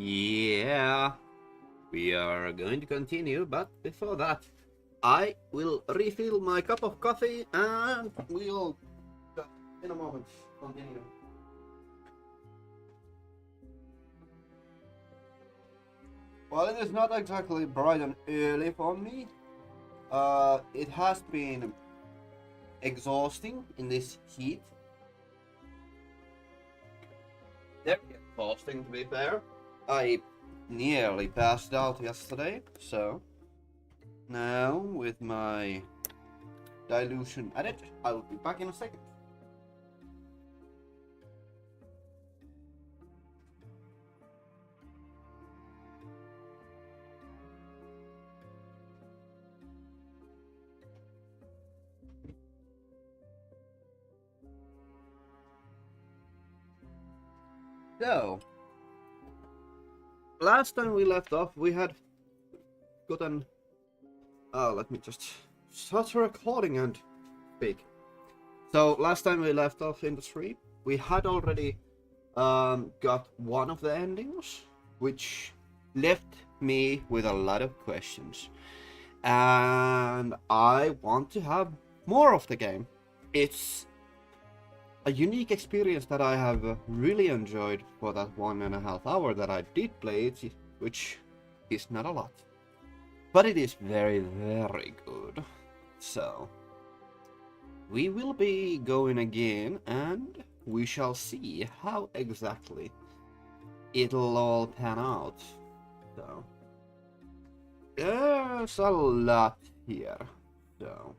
Yeah, we are going to continue, but before that, I will refill my cup of coffee and we'll, in a moment, continue. Well, it is not exactly bright and early for me. It has been exhausting in this heat. Very exhausting, to be fair. I nearly passed out yesterday, so now with my dilution added, I will be back in a second. So, last time we left off, we had gotten. Let me just start the recording and speak. So, last time we left off in the stream, we had already got one of the endings, which left me with a lot of questions. And I want to have more of the game. It's a unique experience that I have really enjoyed for that 1.5 hours that I did play it, which is not a lot. But it is very, very good. So, we will be going again and we shall see how exactly it'll all pan out. So, there's a lot here. So,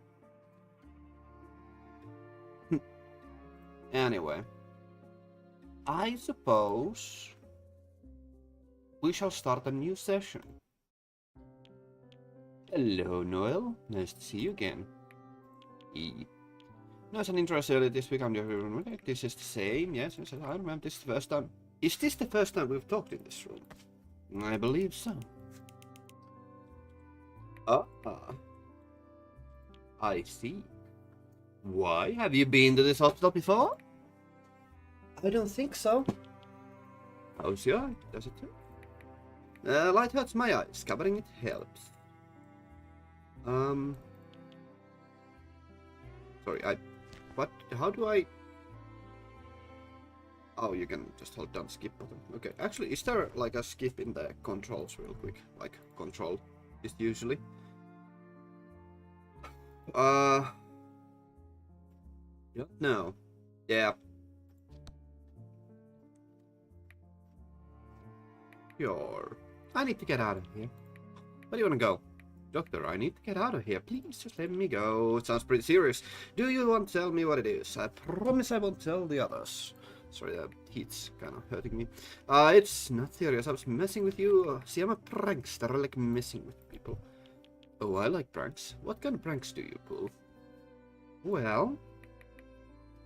anyway, I suppose we shall start a new session. Hello, Noel. Nice to see you again. Nice and interested this week. This is the same. Yes, I remember this is the first time. Is this the first time we've talked in this room? I believe so. I see. Why? Have you been to this hospital before? I don't think so. How's your eye? Does it hurt? Light hurts my eyes. Covering it helps. Sorry, what? How do I... Oh, you can just hold down skip button. Okay, actually, is there like a skip in the controls real quick? Like, control is usually. Yeah, no. Yeah. Sure. I need to get out of here. Where do you want to go? Doctor, I need to get out of here. Please, just let me go. It sounds pretty serious. Do you want to tell me what it is? I promise I won't tell the others. Sorry, the heat's kind of hurting me. It's not serious. I was messing with you. See, I'm a prankster. I like messing with people. Oh, I like pranks. What kind of pranks do you pull? Well,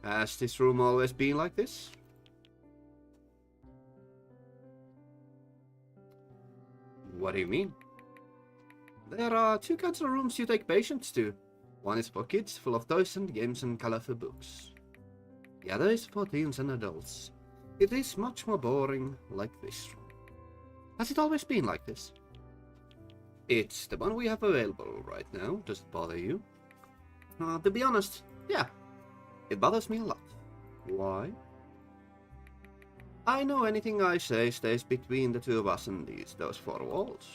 has this room always been like this? What do you mean? There are two kinds of rooms you take patients to. One is for kids, full of toys and games and colorful books. The other is for teens and adults. It is much more boring, like this room. Has it always been like this? It's the one we have available right now. Does it bother you? To be honest, yeah. It bothers me a lot. Why? I know anything I say stays between the two of us and those four walls.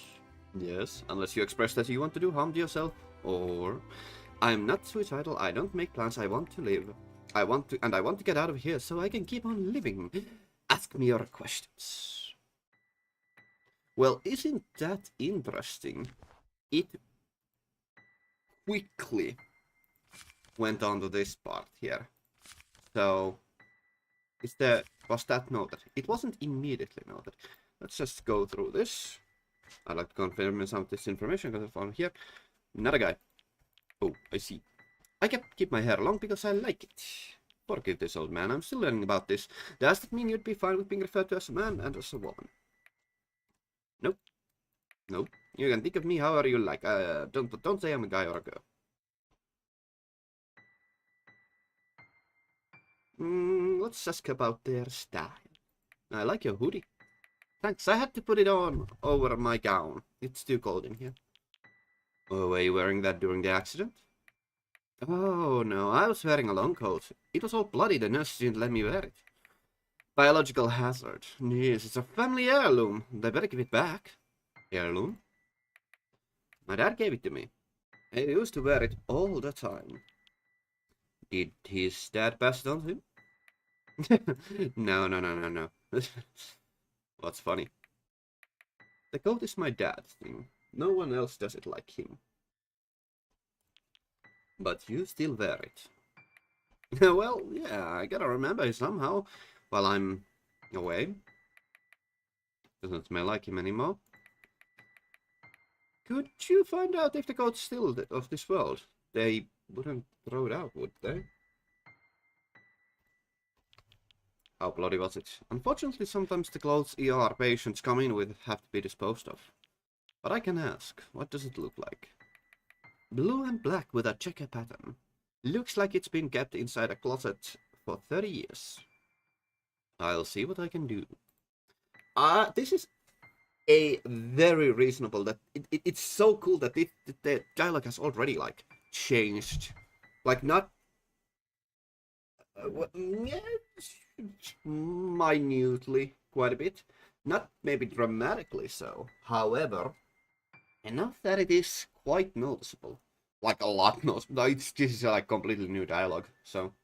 Yes, unless you express that you want to do harm to yourself, or... I'm not suicidal, I don't make plans, I want to live. I want to get out of here so I can keep on living. Ask me your questions. Well, isn't that interesting? It quickly went on to this part here. So, was that noted? It wasn't immediately noted. Let's just go through this. I'd like to confirm some of this information because I found here. Not a guy. Oh, I see. I keep my hair long because I like it. Forgive this, old man. I'm still learning about this. Does that mean you'd be fine with being referred to as a man and as a woman? Nope. Nope. You can think of me however you like. Don't say I'm a guy or a girl. Let's ask about their style. I like your hoodie. Thanks, I had to put it on over my gown. It's too cold in here. Oh, were you wearing that during the accident? Oh, no, I was wearing a long coat. It was all bloody, the nurse didn't let me wear it. Biological hazard. Yes, it's a family heirloom. They better give it back. Heirloom? My dad gave it to me. I used to wear it all the time. Did his dad pass it on to him? No. What's funny? The coat is my dad's thing. No one else does it like him. But you still wear it. Well, yeah, I gotta remember it somehow while I'm away. Doesn't smell like him anymore. Could you find out if the coat's still of this world? They wouldn't throw it out, would they? How bloody was it? Unfortunately, sometimes the clothes ER patients come in with have to be disposed of. But I can ask, what does it look like? Blue and black with a checker pattern. Looks like it's been kept inside a closet for 30 years. I'll see what I can do. This is a very reasonable, that it's so cool that the dialogue has already, like, changed. Like, not... minutely, quite a bit. Not maybe dramatically so. However, enough that it is quite noticeable. Like a lot noticeable. This is like completely new dialogue. So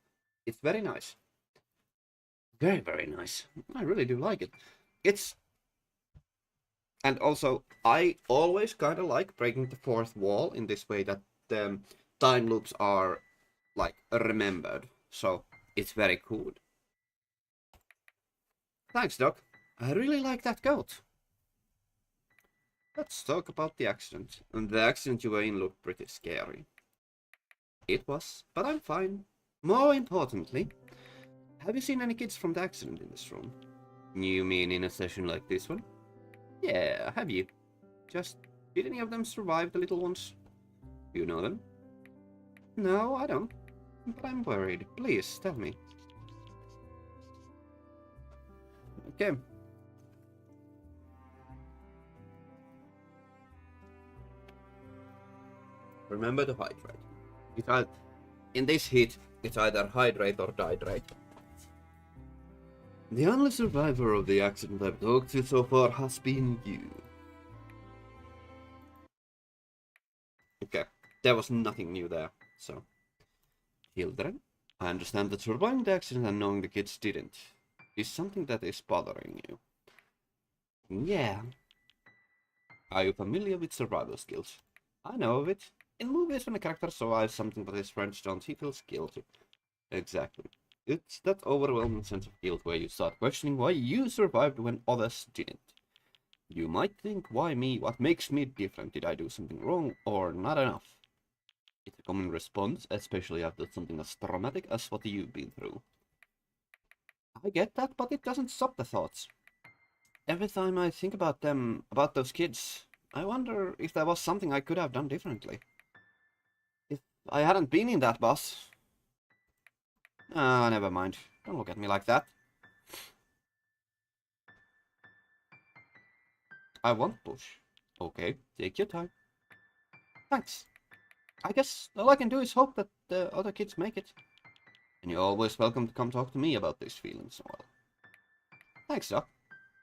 it's very nice. Very, very nice. I really do like it. And also, I always kind of like breaking the fourth wall in this way, that time loops are like remembered. So it's very cool. Thanks, Doc. I really like that coat. Let's talk about the accident. And the accident you were in looked pretty scary. It was, but I'm fine. More importantly, have you seen any kids from the accident in this room? You mean in a session like this one? Yeah, have you? Just, did any of them survive, the little ones? Do you know them? No, I don't. But I'm worried. Please, tell me. Okay. Remember to hydrate. In this heat, it's either hydrate or dihydrate. The only survivor of the accident I've talked to so far has been you. Okay, there was nothing new there, so. Children, I understand that surviving the accident and knowing the kids didn't is something that is bothering you. Yeah. Are you familiar with survival skills? I know of it. In movies, when a character survives something but his friends don't, he feels guilty. Exactly. It's that overwhelming sense of guilt where you start questioning why you survived when others didn't. You might think, why me? What makes me different? Did I do something wrong or not enough? It's a common response, especially after something as traumatic as what you've been through. I get that, but it doesn't stop the thoughts. Every time I think about those kids, I wonder if there was something I could have done differently. If I hadn't been in that bus. Ah, never mind. Don't look at me like that. I won't push. Okay, take your time. Thanks. I guess all I can do is hope that the other kids make it. And you're always welcome to come talk to me about these feelings. Well, thanks, Doc.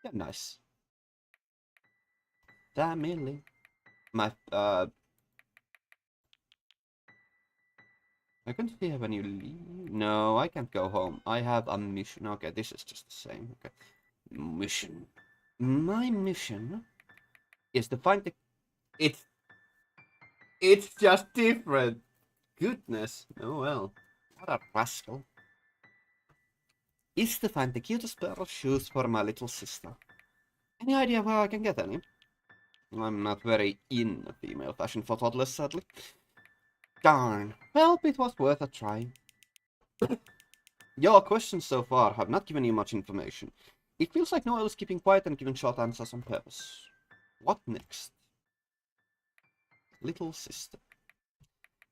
You're nice. Family. I can't hear when you leave. No, I can't go home. I have a mission. Okay, this is just the same. Okay. Mission. My mission is to find the... It's just different. Goodness. Oh well. What a rascal. Is to find the cutest pair of shoes for my little sister. Any idea where I can get any? I'm not very in female fashion for toddlers, sadly. Darn. Well, it was worth a try. Your questions so far have not given you much information. It feels like Noel is keeping quiet and giving short answers on purpose. What next? Little sister.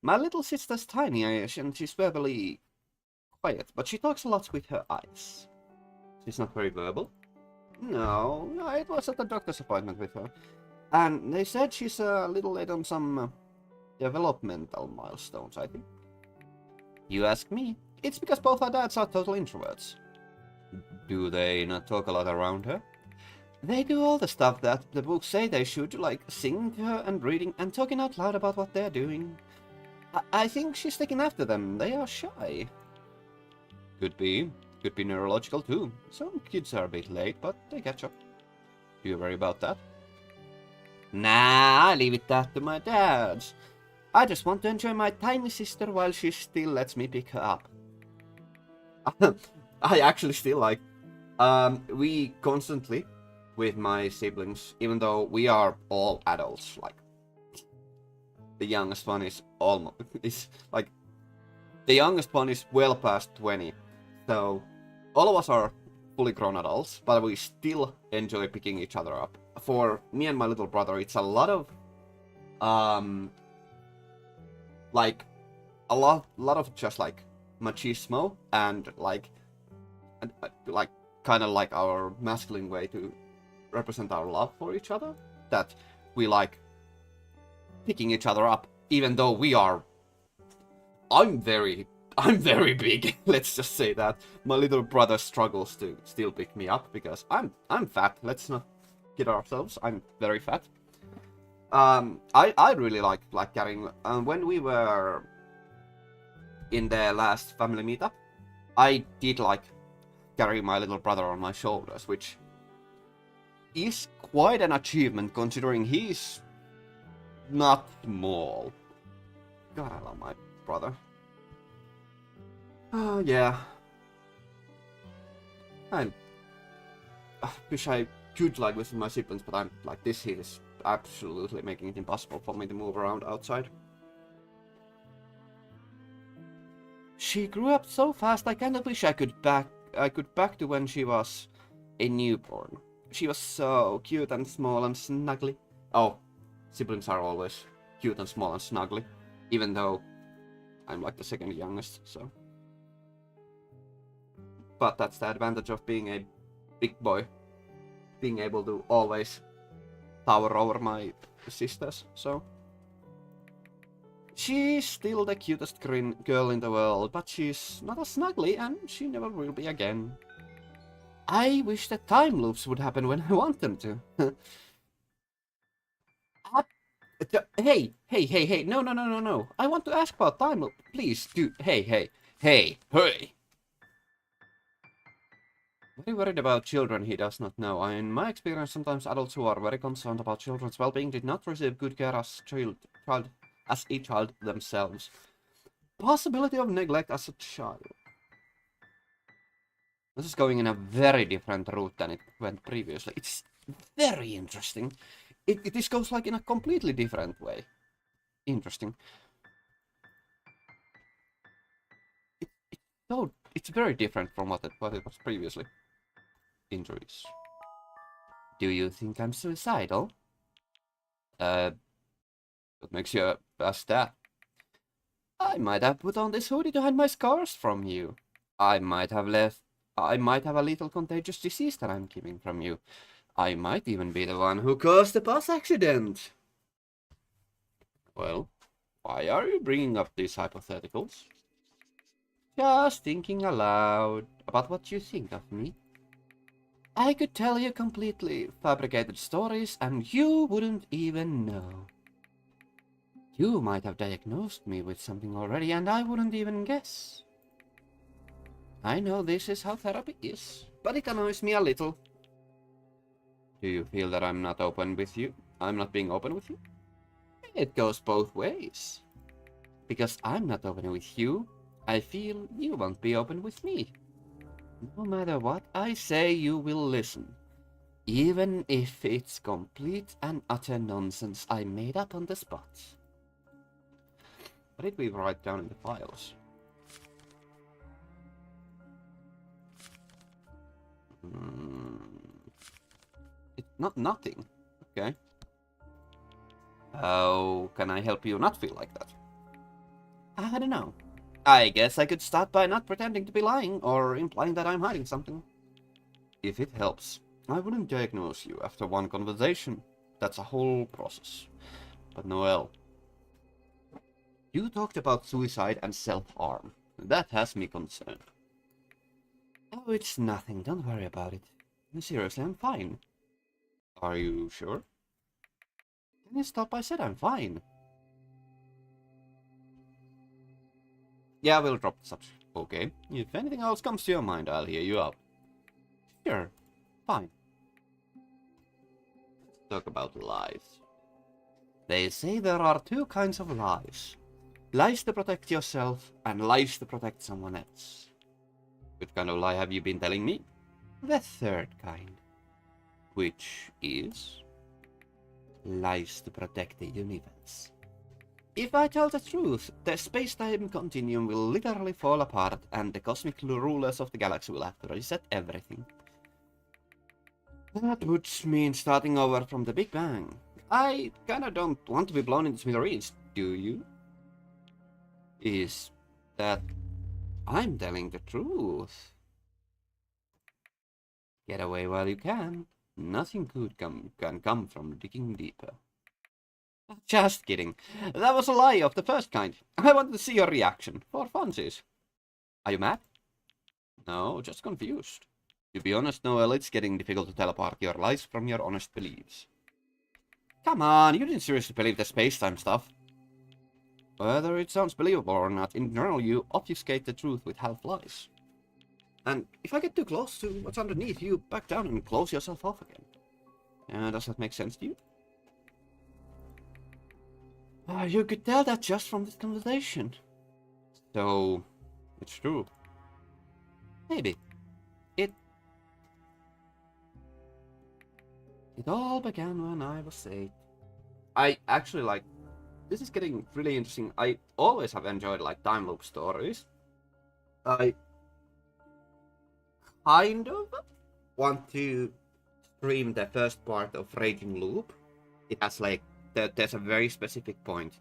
My little sister's tiny-ish and she's verbally quiet, but she talks a lot with her eyes. She's not very verbal. No, it was at the doctor's appointment with her. And they said she's a little late on some developmental milestones, I think. You ask me, it's because both our dads are total introverts. Do they not talk a lot around her? They do all the stuff that the books say they should, like singing to her and reading and talking out loud about what they're doing. I think she's taking after them. They are shy. Could be. Could be neurological too. Some kids are a bit late, but they catch up. Do you worry about that? Nah, I leave that to my dads. I just want to enjoy my tiny sister while she still lets me pick her up. I actually still like... we constantly, with my siblings, even though we are all adults, like... The youngest one is almost... the youngest one is well past 20. So, all of us are fully grown adults, but we still enjoy picking each other up. For me and my little brother, it's a lot of... a lot of just like machismo and kind of like our masculine way to represent our love for each other, that we like picking each other up, even though we are... I'm very big. Let's just say that my little brother struggles to still pick me up because I'm fat. Let's not kid ourselves. I'm very fat. I really like carrying. When we were in the last family meetup, I did like carry my little brother on my shoulders, which is quite an achievement considering he's not small. God, I love my brother. Yeah. I wish I could like with my siblings, but I'm like, this heat is absolutely making it impossible for me to move around outside. She grew up so fast, I kind of wish I could back to when she was a newborn. She was so cute and small and snuggly. Oh, siblings are always cute and small and snuggly, even though I'm like the second youngest, so. But that's the advantage of being a big boy, being able to always tower over my sisters, so. She's still the cutest girl in the world, but she's not as snuggly, and she never will be again. I wish that time loops would happen when I want them to. Hey, no. I want to ask about time loop. Please, do. Hey. Very worried about children he does not know. In my experience, sometimes adults who are very concerned about children's well-being did not receive good care as a child themselves. Possibility of neglect as a child. This is going in a very different route than it went previously. It's very interesting. This goes like in a completely different way. Interesting. It's very different from what it was previously. Injuries. Do you think I'm suicidal? What makes you ask that? I might have put on this hoodie to hide my scars from you. I might have a little contagious disease that I'm keeping from you. I might even be the one who caused the bus accident. Well, why are you bringing up these hypotheticals? Just thinking aloud about what you think of me. I could tell you completely fabricated stories and you wouldn't even know. You might have diagnosed me with something already and I wouldn't even guess. I know this is how therapy is, but it annoys me a little. Do you feel that I'm not open with you? I'm not being open with you? It goes both ways. Because I'm not open with you, I feel you won't be open with me. No matter what I say, you will listen. Even if it's complete and utter nonsense I made up on the spot. What did we write down in the files? It's not nothing. Okay. How can I help you not feel like that? I don't know. I guess I could start by not pretending to be lying or implying that I'm hiding something. If it helps. I wouldn't diagnose you after one conversation. That's a whole process. But Noel, you talked about suicide and self-harm. That has me concerned. Oh, it's nothing. Don't worry about it. Seriously, I'm fine. Are you sure? Can you stop? I said I'm fine. Yeah, we'll drop the subject. Okay. If anything else comes to your mind, I'll hear you out. Sure. Fine. Let's talk about lies. They say there are two kinds of lies. Lies to protect yourself and lies to protect someone else. What kind of lie have you been telling me? The third kind. Which is lies to protect the universe. If I tell the truth, the space-time continuum will literally fall apart and the cosmic rulers of the galaxy will have to reset everything. That would mean starting over from the Big Bang. I kinda don't want to be blown into smithereens, do you? Is that I'm telling the truth? Get away while you can. Nothing good can come from digging deeper. Just kidding. That was a lie of the first kind. I wanted to see your reaction, for funsies. Are you mad? No, just confused. To be honest, Noel, it's getting difficult to tell apart your lies from your honest beliefs. Come on, you didn't seriously believe the space-time stuff. Whether it sounds believable or not, in general you obfuscate the truth with half-lies. And if I get too close to what's underneath, you back down and close yourself off again. Does that make sense to you? You could tell that just from this conversation. So, it's true. Maybe. It all began when I was 8. I actually like... This is getting really interesting. I always have enjoyed like time loop stories. I kind of want to stream the first part of Raging Loop. It has like... There's a very specific point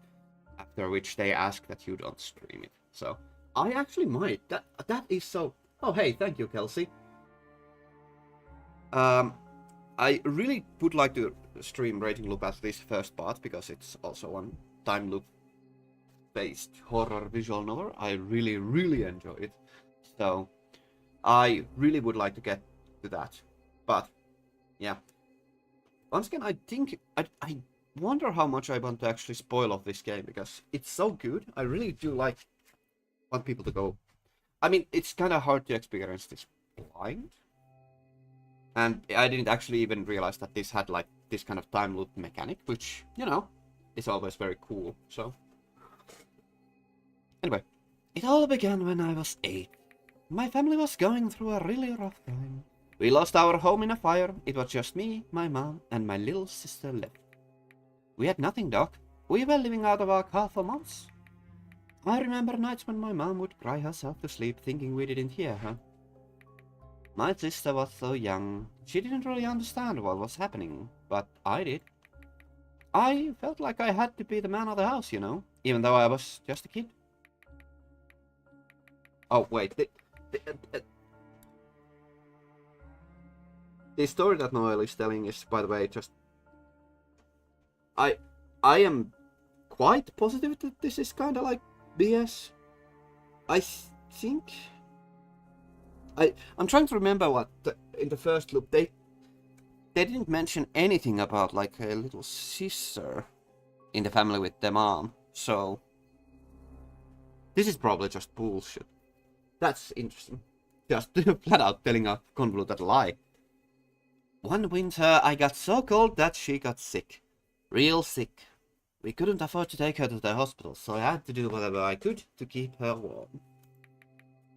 after which they ask that you don't stream it. So, I actually might. That is so... Oh, hey, thank you, Kelsey. I really would like to stream Raging Loop as this first part, because it's also one time loop based horror visual novel. I really, really enjoy it. So, I really would like to get to that. But, yeah. Once again, I think... I wonder how much I want to actually spoil off this game, because it's so good. I really do want people to go. I mean, it's kind of hard to experience this blind. And I didn't actually even realize that this had like this kind of time loop mechanic, which, you know, is always very cool. So, anyway, it all began when I was 8. My family was going through a really rough time. We lost our home in a fire. It was just me, my mom, and my little sister left. We had nothing, Doc. We were living out of our car for months. I remember nights when my mom would cry herself to sleep thinking we didn't hear her. My sister was so young, she didn't really understand what was happening, but I did. I felt like I had to be the man of the house, you know, even though I was just a kid. Oh, wait, the story that Noel is telling is, by the way, just... I am quite positive that this is kind of like BS. I think... I'm trying to remember what in the first loop they didn't mention anything about like a little sister in the family with their mom, so this is probably just bullshit. That's interesting. Just flat out telling a convoluted lie. One winter I got so cold that she got sick. Real sick. We couldn't afford to take her to the hospital, so I had to do whatever I could to keep her warm.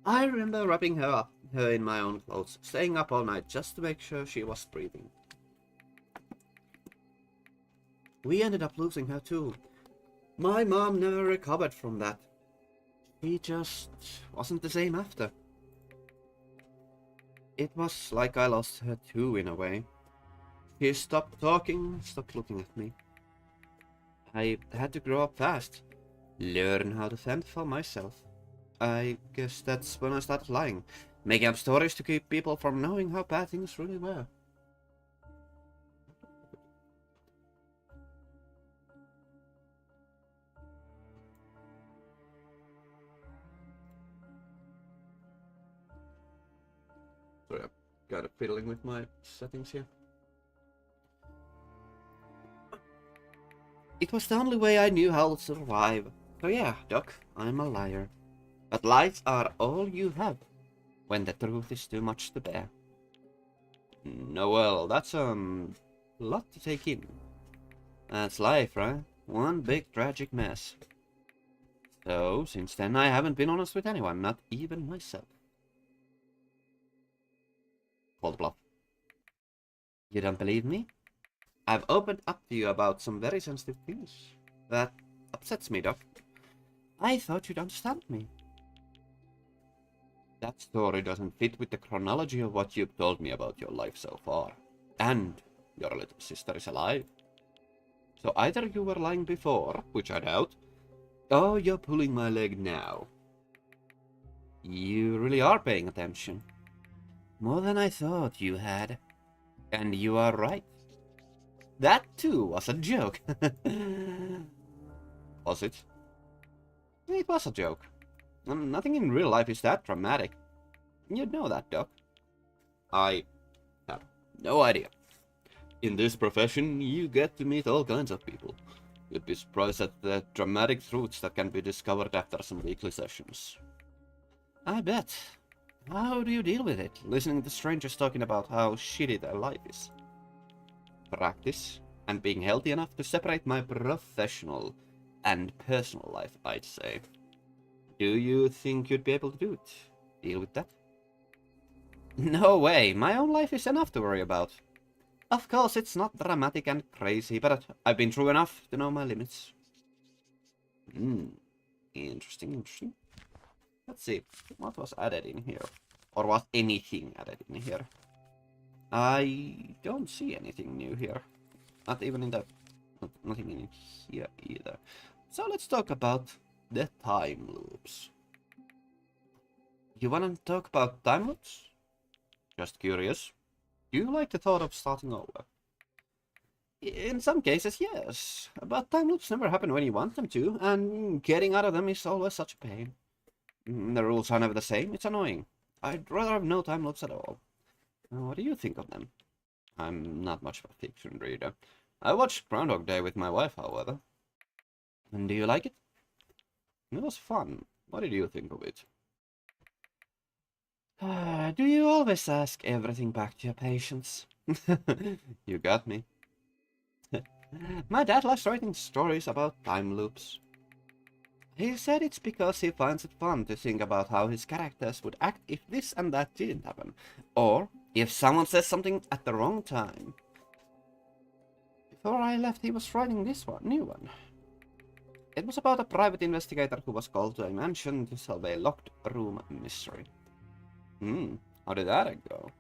I remember wrapping her in my own clothes, staying up all night just to make sure she was breathing. We ended up losing her too. My mom never recovered from that. She just wasn't the same after. It was like I lost her too, in a way. She stopped talking, stopped looking at me. I had to grow up fast, learn how to fend for myself. I guess that's when I started lying, making up stories to keep people from knowing how bad things really were. Sorry, I'm kind of fiddling with my settings here. It was the only way I knew how to survive. So yeah, Doc, I'm a liar. But lies are all you have when the truth is too much to bear. No, well, that's a lot to take in. That's life, right? One big tragic mess. So, since then I haven't been honest with anyone, not even myself. Cold bluff. You don't believe me? I've opened up to you about some very sensitive things. That upsets me, Doc. I thought you'd understand me. That story doesn't fit with the chronology of what you've told me about your life so far. And your little sister is alive. So either you were lying before, which I doubt, or you're pulling my leg now. You really are paying attention. More than I thought you had. And you are right. That too was a joke. Was it? It was a joke. Nothing in real life is that dramatic. You'd know that, Doc. I have no idea. In this profession, you get to meet all kinds of people. You'd be surprised at the dramatic truths that can be discovered after some weekly sessions. I bet. How do you deal with it, listening to strangers talking about how shitty their life is? Practice, and being healthy enough to separate my professional and personal life, I'd say. Do you think you'd be able to do it? Deal with that? No way, my own life is enough to worry about. Of course, it's not dramatic and crazy, but I've been through enough to know my limits. Interesting. Let's see, what was added in here? Or was anything added in here? I don't see anything new here. Not even in the... nothing in here either. So let's talk about the time loops. You wanna talk about time loops? Just curious. Do you like the thought of starting over? In some cases, yes. But time loops never happen when you want them to, and getting out of them is always such a pain. The rules are never the same, it's annoying. I'd rather have no time loops at all. What do you think of them? I'm not much of a fiction reader. I watched Groundhog Day with my wife, however. And do you like it? It was fun. What did you think of it? Do you always ask everything back to your patients? You got me. My dad loves writing stories about time loops. He said it's because he finds it fun to think about how his characters would act if this and that didn't happen, or if someone says something at the wrong time. Before I left, he was writing this new one. It was about a private investigator who was called to a mansion to solve a locked room mystery. How did that go?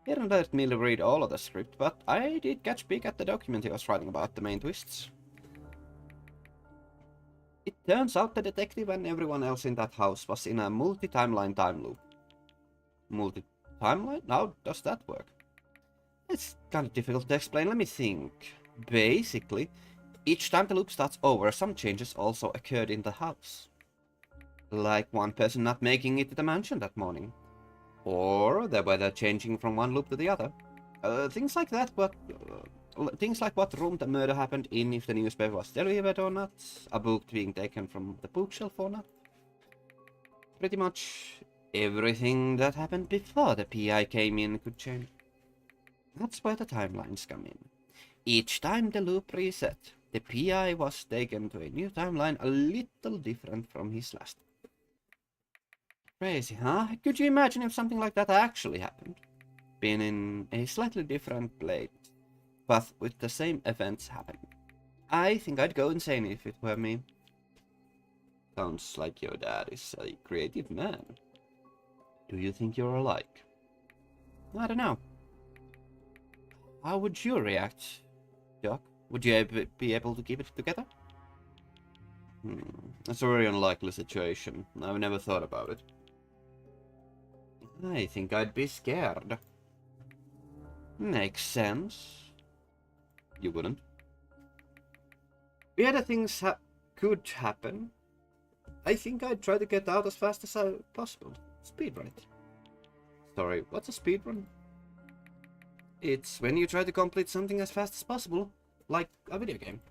He didn't let me read all of the script, but I did catch a peek at the document he was writing about the main twists. It turns out the detective and everyone else in that house was in a multi-timeline time loop. Multi-timeline? How does that work? It's kind of difficult to explain, let me think. Basically, each time the loop starts over, some changes also occurred in the house. Like one person not making it to the mansion that morning. Or the weather changing from one loop to the other. Things like that, but... things like what room the murder happened in, if the newspaper was delivered or not, a book being taken from the bookshelf or not. Pretty much everything that happened before the PI came in could change. That's where the timelines come in. Each time the loop reset, the PI was taken to a new timeline a little different from his last. Crazy, huh? Could you imagine if something like that actually happened? Been in a slightly different place, but with the same events happening. I think I'd go insane if it were me. Sounds like your dad is a creative man. Do you think you're alike? I don't know. How would you react, Doc? Would you be able to keep it together? That's a very unlikely situation. I've never thought about it. I think I'd be scared. Makes sense. You wouldn't? Weirder things could happen. I think I'd try to get out as fast as possible. Speed right. Sorry, what's a speedrun? It's when you try to complete something as fast as possible, like a video game.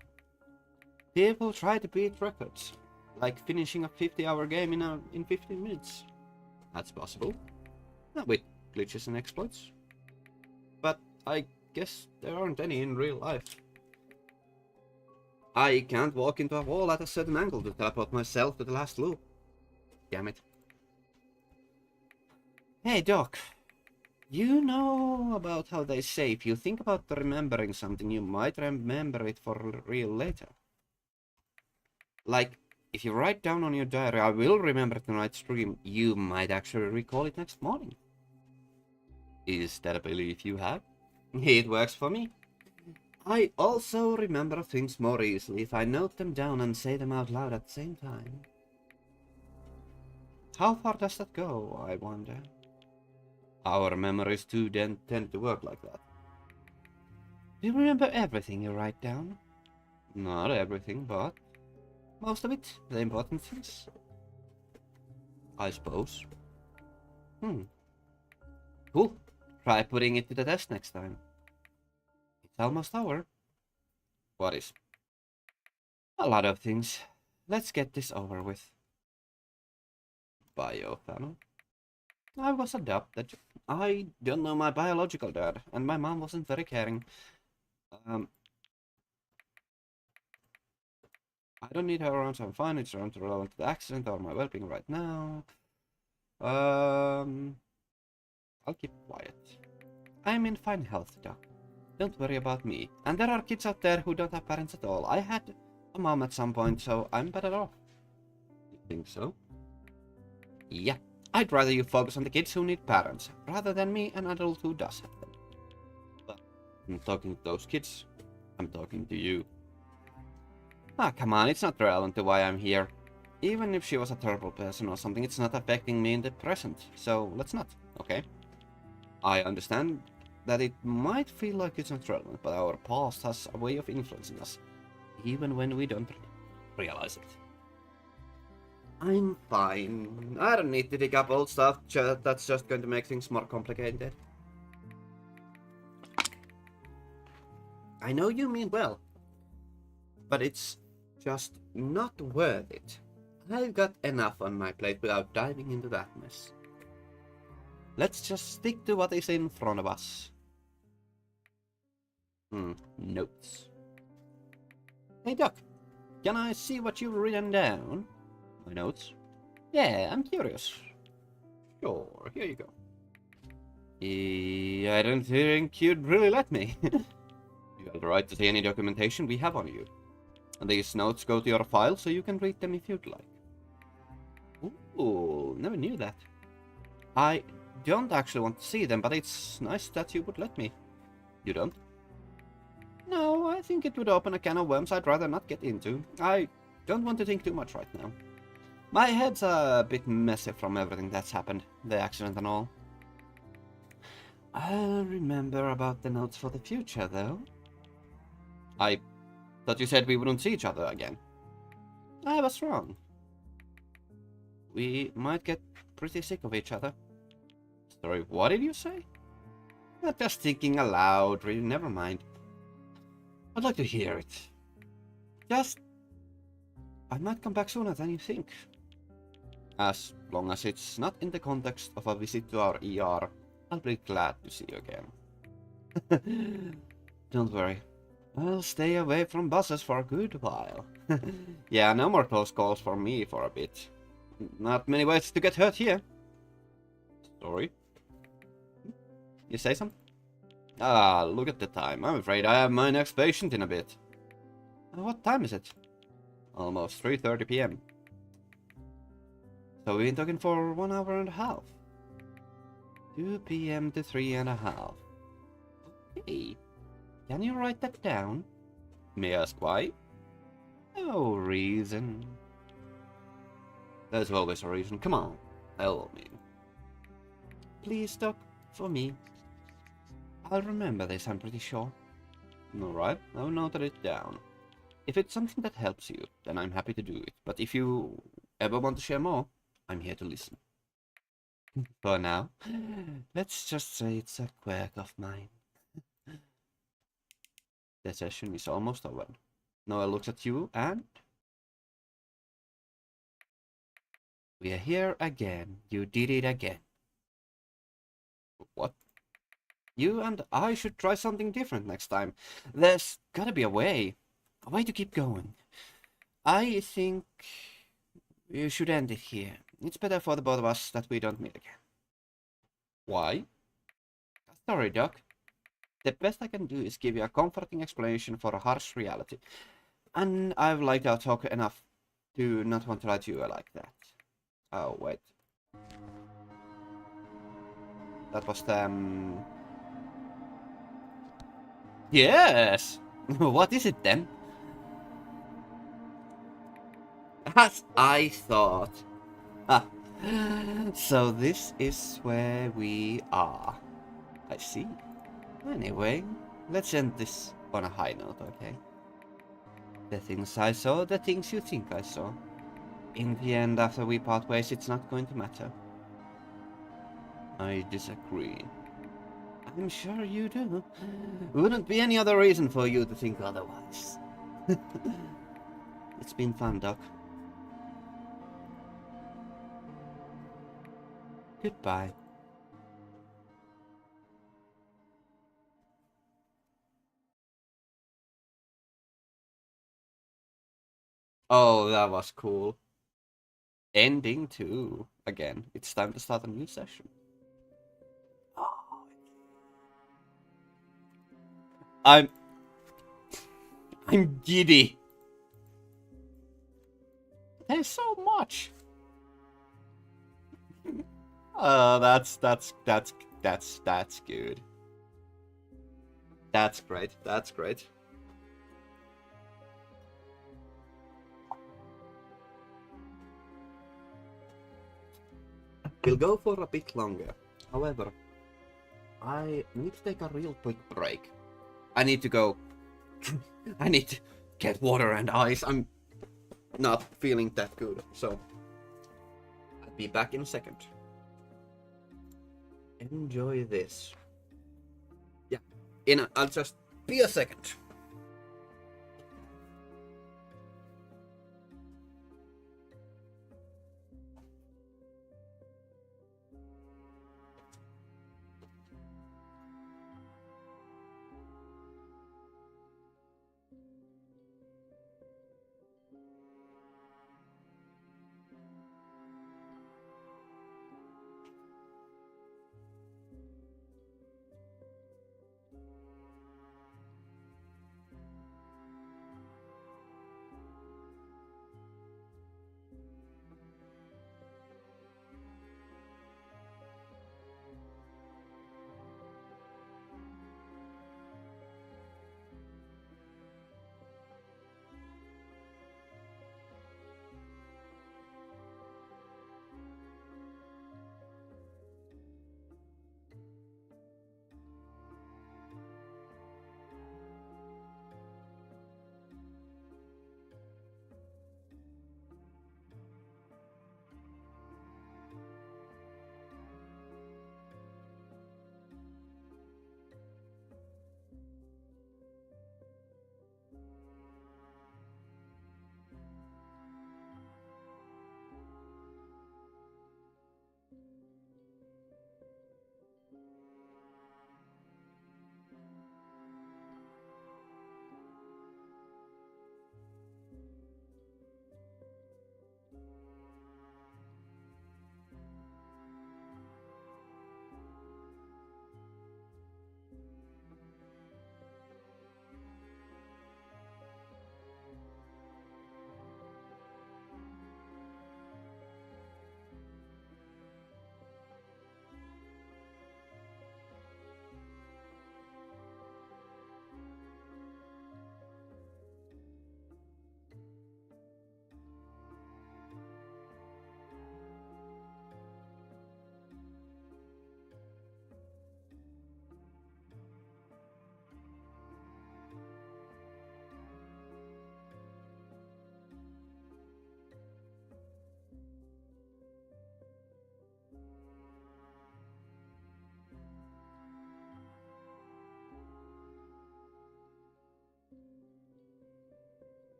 People try to beat records, like finishing a 50-hour game in 15 minutes. That's possible. Not with glitches and exploits. But I guess there aren't any in real life. I can't walk into a wall at a certain angle to teleport myself to the last loop. Damn it. Hey Doc, you know about how they say if you think about remembering something, you might remember it for real later. Like, if you write down on your diary, I will remember tonight's stream, you might actually recall it next morning. Is that a belief you have? It works for me. I also remember things more easily if I note them down and say them out loud at the same time. How far does that go, I wonder? Our memories too tend to work like that. Do you remember everything you write down? Not everything, but most of it, the important things. I suppose. Cool. Try putting it to the test next time. It's almost over. What is? A lot of things. Let's get this over with. Bio family. I was adopted. I don't know my biological dad, and my mom wasn't very caring. I don't need her around, so I'm fine. It's not relevant to the accident or my well-being right now. I'll keep quiet. I'm in fine health, Doc. Don't worry about me. And there are kids out there who don't have parents at all. I had a mom at some point, so I'm better off. You think so? Yeah. I'd rather you focus on the kids who need parents, rather than me, an adult who does have them. But I'm talking to those kids. I'm talking to you. Ah, come on, it's not relevant to why I'm here. Even if she was a terrible person or something, it's not affecting me in the present, so let's not, okay? I understand that it might feel like it's not relevant, but our past has a way of influencing us, even when we don't realize it. I'm fine. I don't need to dig up old stuff, that's just going to make things more complicated. I know you mean well, but it's just not worth it. I've got enough on my plate without diving into that mess. Let's just stick to what is in front of us. Notes. Hey Doc, can I see what you've written down? My notes? Yeah, I'm curious. Sure, here you go. I don't think you'd really let me. You have the right to see any documentation we have on you. And these notes go to your file, so you can read them if you'd like. Ooh, never knew that. I don't actually want to see them, but it's nice that you would let me. You don't? No, I think it would open a can of worms I'd rather not get into. I don't want to think too much right now. My head's a bit messy from everything that's happened, the accident and all. I'll remember about the notes for the future, though. I thought you said we wouldn't see each other again. I was wrong. We might get pretty sick of each other. Sorry, what did you say? Not just thinking aloud, really, never mind. I'd like to hear it. I might come back sooner than you think. As long as it's not in the context of a visit to our ER, I'll be glad to see you again. Don't worry. I'll stay away from buses for a good while. Yeah, no more close calls for me for a bit. Not many ways to get hurt here. Sorry? You say something? Ah, look at the time. I'm afraid I have my next patient in a bit. What time is it? Almost 3:30 PM. So we've been talking for 1 hour and a half. 2 PM to 3.5. Okay. Can you write that down? May I ask why? No reason. There's always a reason. Come on, tell me. Please, Doc, for me. I'll remember this, I'm pretty sure. Alright, I've noted it down. If it's something that helps you, then I'm happy to do it. But if you ever want to share more, I'm here to listen. For now, let's just say it's a quirk of mine. The session is almost over. Noah looks at you and... We are here again. You did it again. What? You and I should try something different next time. There's gotta be a way. A way to keep going. I think you should end it here. It's better for the both of us that we don't meet again. Why? Sorry, Doc. The best I can do is give you a comforting explanation for a harsh reality. And I've liked our talk enough to not want to lie to you like that. Oh, wait. That was the... Yes! What is it then? As I thought. Ah. So this is where we are. I see. Anyway, let's end this on a high note, okay? The things I saw, the things you think I saw. In the end, after we part ways, it's not going to matter. I disagree. I'm sure you do. Wouldn't be any other reason for you to think otherwise. It's been fun, Doc. Goodbye. Oh, that was cool. Ending too. Again, it's time to start a new session. I'm giddy. There's so much. That's good. That's great. That's great. We'll go for a bit longer. However, I need to take a real quick break. I need to go. I need to get water and ice. I'm not feeling that good, so I'll be back in a second. Enjoy this. Yeah, I'll just be a second.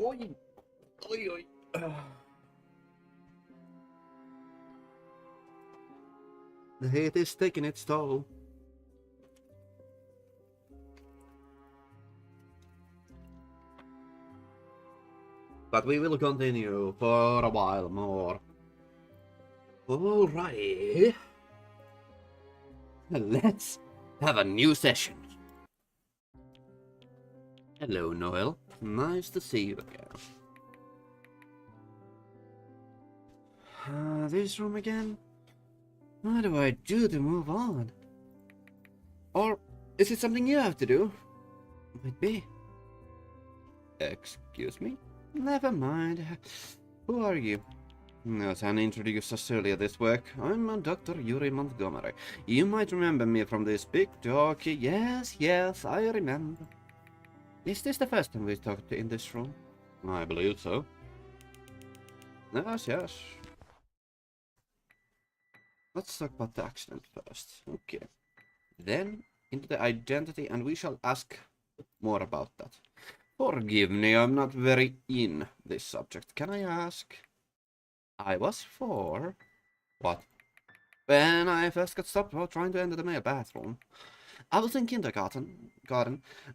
Oi! Oi, oi. The heat is taking its toll. But we will continue for a while more. Alrighty. Let's have a new session. Hello, Noel. Nice to see you again. This room again? What do I do to move on? Or is it something you have to do? Might be. Excuse me? Never mind. Who are you? As Anne introduced us earlier this week, I'm Dr. Yuri Montgomery. You might remember me from this big talk. Yes, I remember. Is this the first time we talked in this room? I believe so. Yes. Let's talk about the accident first. Okay. Then into the identity, and we shall ask more about that. Forgive me, I'm not very in this subject. Can I ask? I was 4. What? When I first got stopped while trying to enter the male bathroom. I was in kindergarten.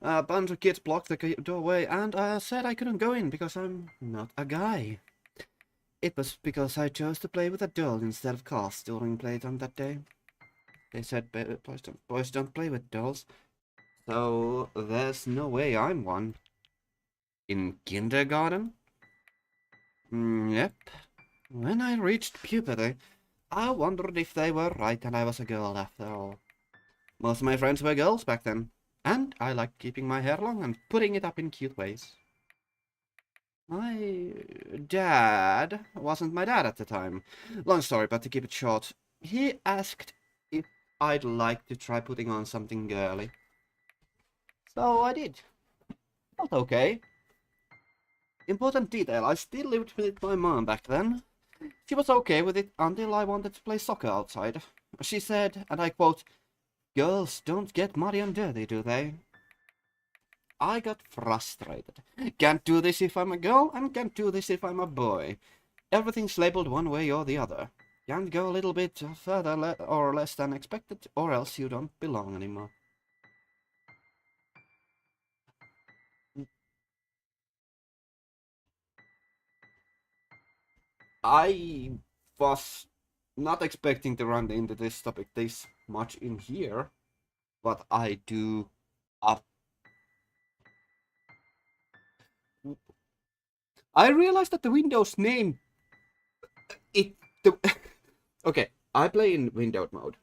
A bunch of kids blocked the doorway, and I said I couldn't go in because I'm not a guy. It was because I chose to play with a doll instead of cars during playtime that day. They said boys don't play with dolls, so there's no way I'm one. In kindergarten? Yep. When I reached puberty, I wondered if they were right and I was a girl after all. Most of my friends were girls back then, and I liked keeping my hair long and putting it up in cute ways. My dad wasn't my dad at the time. Long story, but to keep it short, he asked if I'd like to try putting on something girly. So I did. Felt okay. Important detail, I still lived with my mom back then. She was okay with it until I wanted to play soccer outside. She said, and I quote, "Girls don't get muddy and dirty, do they?" I got frustrated. Can't do this if I'm a girl, and can't do this if I'm a boy. Everything's labeled one way or the other. Can't go a little bit further or less than expected, or else you don't belong anymore. I was not expecting to run into this topic this much in here, but I do. I realized that the Windows name okay, I play in windowed mode,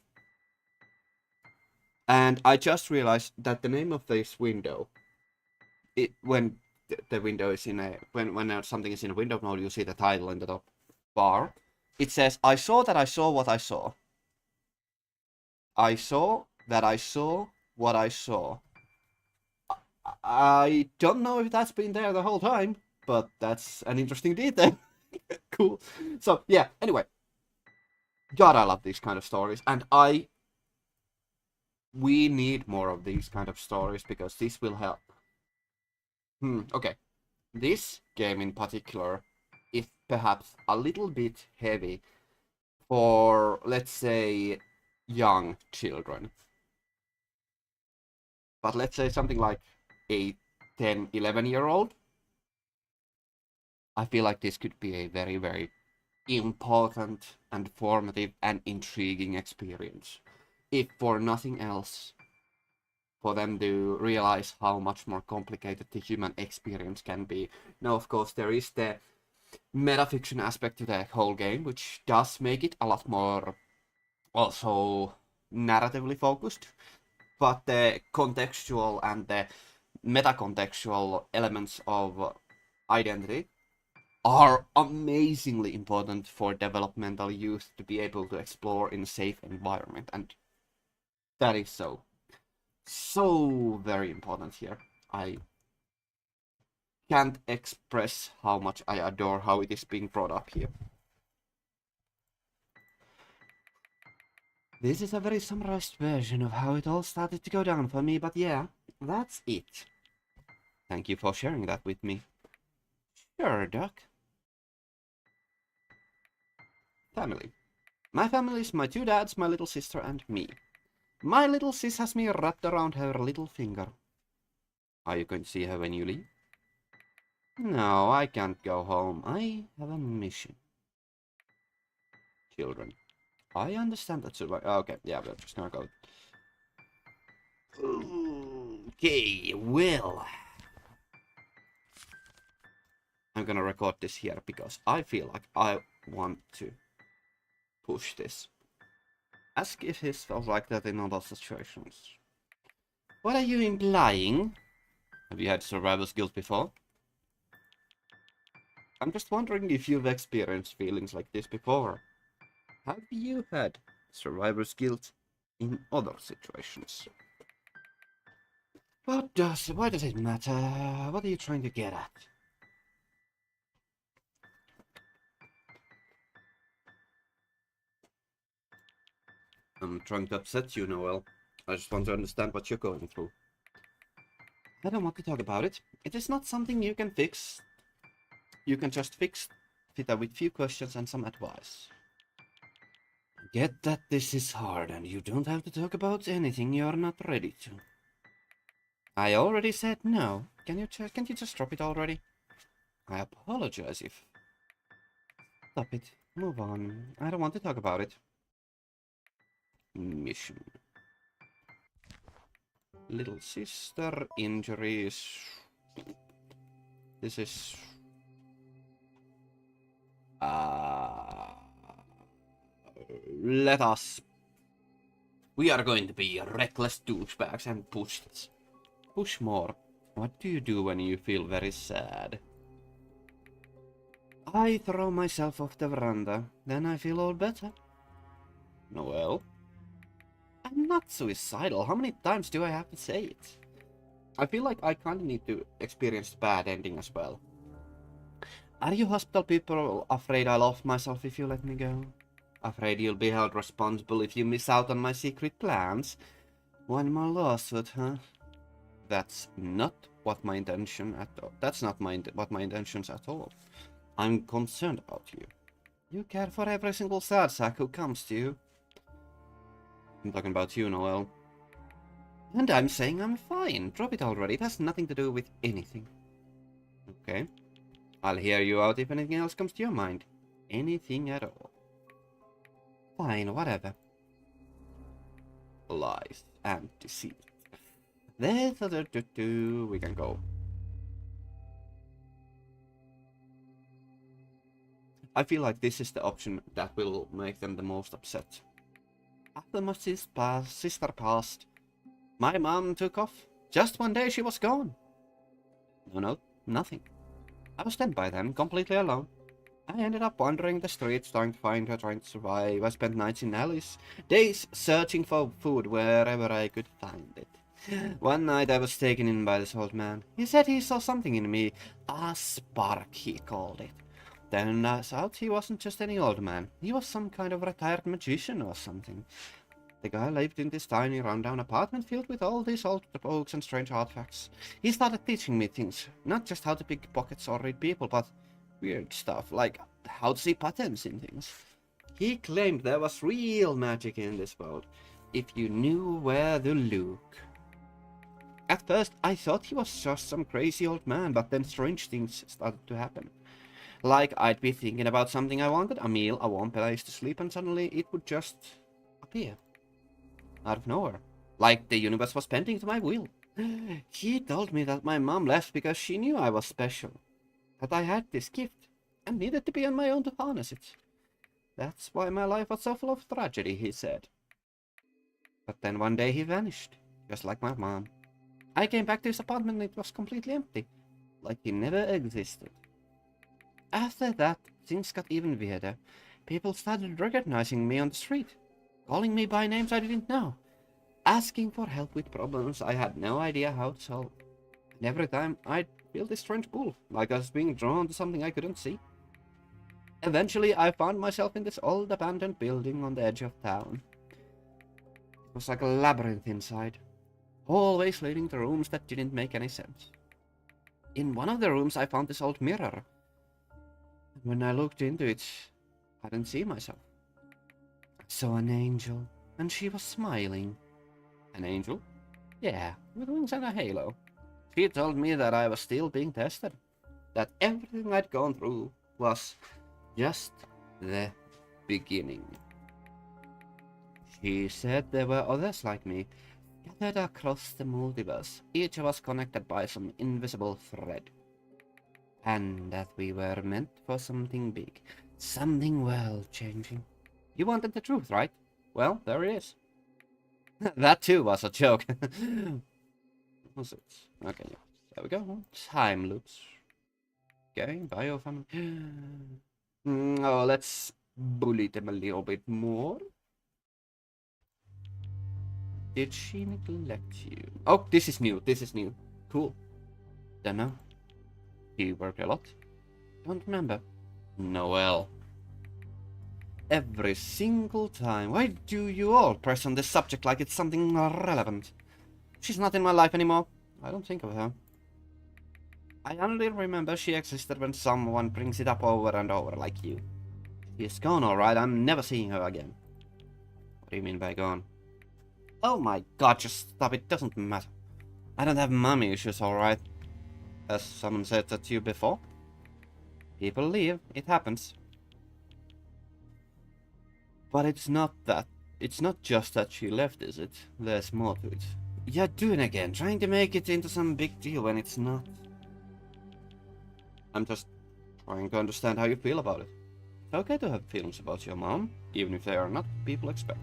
and I just realized that the name of this window, when the window is in a when something is in a windowed mode, you see the title in the top bar. It says, "I saw that I saw what I saw. I saw that I saw what I saw." I don't know if that's been there the whole time, but that's an interesting detail. Cool. So yeah. Anyway. God, I love these kind of stories, and we need more of these kind of stories because this will help. Okay. This game in particular is perhaps a little bit heavy for, let's say, young children. But let's say something like a 10, 11-year-old. I feel like this could be a very, very important and formative and intriguing experience, if for nothing else, for them to realize how much more complicated the human experience can be. Now, of course, there is the metafiction aspect to the whole game, which does make it a lot more also narratively focused, but the contextual and the meta-contextual elements of identity are amazingly important for developmental youth to be able to explore in a safe environment, and that is so very important here. I can't express how much I adore how it is being brought up here. This is a very summarized version of how it all started to go down for me, but yeah, that's it. Thank you for sharing that with me. Sure, Doc. Family. My family is my two dads, my little sister, and me. My little sis has me wrapped around her little finger. Are you going to see her when you leave? No, I can't go home. I have a mission. Children. I understand that. Okay, yeah, we're just gonna go. Okay, well. I'm gonna record this here because I feel like I want to push this. Ask if this felt like that in other situations. What are you implying? Have you had survivor's guilt before? I'm just wondering if you've experienced feelings like this before. Have you had survivor's guilt in other situations? Why does it matter? What are you trying to get at? I'm trying to upset you, Noel. I just want to understand what you're going through. I don't want to talk about it. It is not something you can fix. You can just fix it with few questions and some advice. Get that this is hard and you don't have to talk about anything you're not ready to. I already said no. Can't you just drop it already? I apologize if... Stop it. Move on. I don't want to talk about it. Mission. Little sister injuries. This is... let us... We are going to be reckless douchebags and push this. Push more. What do you do when you feel very sad? I throw myself off the veranda, then I feel all better. Noel? I'm not suicidal. How many times do I have to say it? I feel like I kinda need to experience the bad ending as well. Are you hospital people afraid I'll off myself if you let me go? Afraid you'll be held responsible if you miss out on my secret plans? One more lawsuit, huh? That's not what my intention at all. That's not what my intentions at all. I'm concerned about you. You care for every single sad sack who comes to you. I'm talking about you, Noel. And I'm saying I'm fine. Drop it already. It has nothing to do with anything. Okay. I'll hear you out if anything else comes to your mind. Anything at all. Fine, whatever. Lies and deceit. We can go. I feel like this is the option that will make them the most upset. After my sister passed, my mom took off. Just one day she was gone. No, nothing. I was 10 by then, completely alone. I ended up wandering the streets, trying to find her, trying to survive. I spent nights in alleys, days searching for food wherever I could find it. One night I was taken in by this old man. He said he saw something in me. A spark, he called it. Then out he wasn't just any old man. He was some kind of retired magician or something. The guy lived in this tiny rundown apartment filled with all these old books and strange artifacts. He started teaching me things, not just how to pick pockets or read people, but weird stuff, like how to see patterns in things. He claimed there was real magic in this world, if you knew where to look. At first, I thought he was just some crazy old man, but then strange things started to happen. Like I'd be thinking about something I wanted, a meal, a warm place to sleep, and suddenly it would just appear. Out of nowhere. Like the universe was bending to my will. He told me that my mom left because she knew I was special. That I had this gift, and needed to be on my own to harness it. That's why my life was so full of tragedy, he said. But then one day he vanished, just like my mom. I came back to his apartment and it was completely empty, like he never existed. After that, things got even weirder. People started recognizing me on the street, calling me by names I didn't know, asking for help with problems I had no idea how to solve. And every time I'd feel this strange pull, like I was being drawn to something I couldn't see. Eventually, I found myself in this old abandoned building on the edge of town. It was like a labyrinth inside, always leading to rooms that didn't make any sense. In one of the rooms, I found this old mirror, When I looked into it, I didn't see myself. I saw an angel, and she was smiling. An angel? Yeah, with wings and a halo. She told me that I was still being tested. That everything I'd gone through was just the beginning. She said there were others like me, scattered across the multiverse, each of us connected by some invisible thread. And that we were meant for something big, something world-changing. You wanted the truth, right? Well, there it is. That too was a joke. Was it? Okay, yeah. There we go. Time loops. Okay, biofamily. Oh, let's bully them a little bit more. Did she neglect you? Oh, this is new. This is new. Cool. Don't know. Do you work a lot? Don't remember. Noel. Every single time. Why do you all press on this subject like it's something relevant? She's not in my life anymore. I don't think of her. I only remember she existed when someone brings it up over and over, like you. She's gone, alright. I'm never seeing her again. What do you mean by gone? Oh my god, just stop. It doesn't matter. I don't have mommy issues, alright. Has someone said that to you before? People leave. It happens. But it's not that. It's not just that she left, is it? There's more to it. You're doing again, trying to make it into some big deal when it's not. I'm just trying to understand how you feel about it. It's okay to have feelings about your mom, even if they are not what people expect.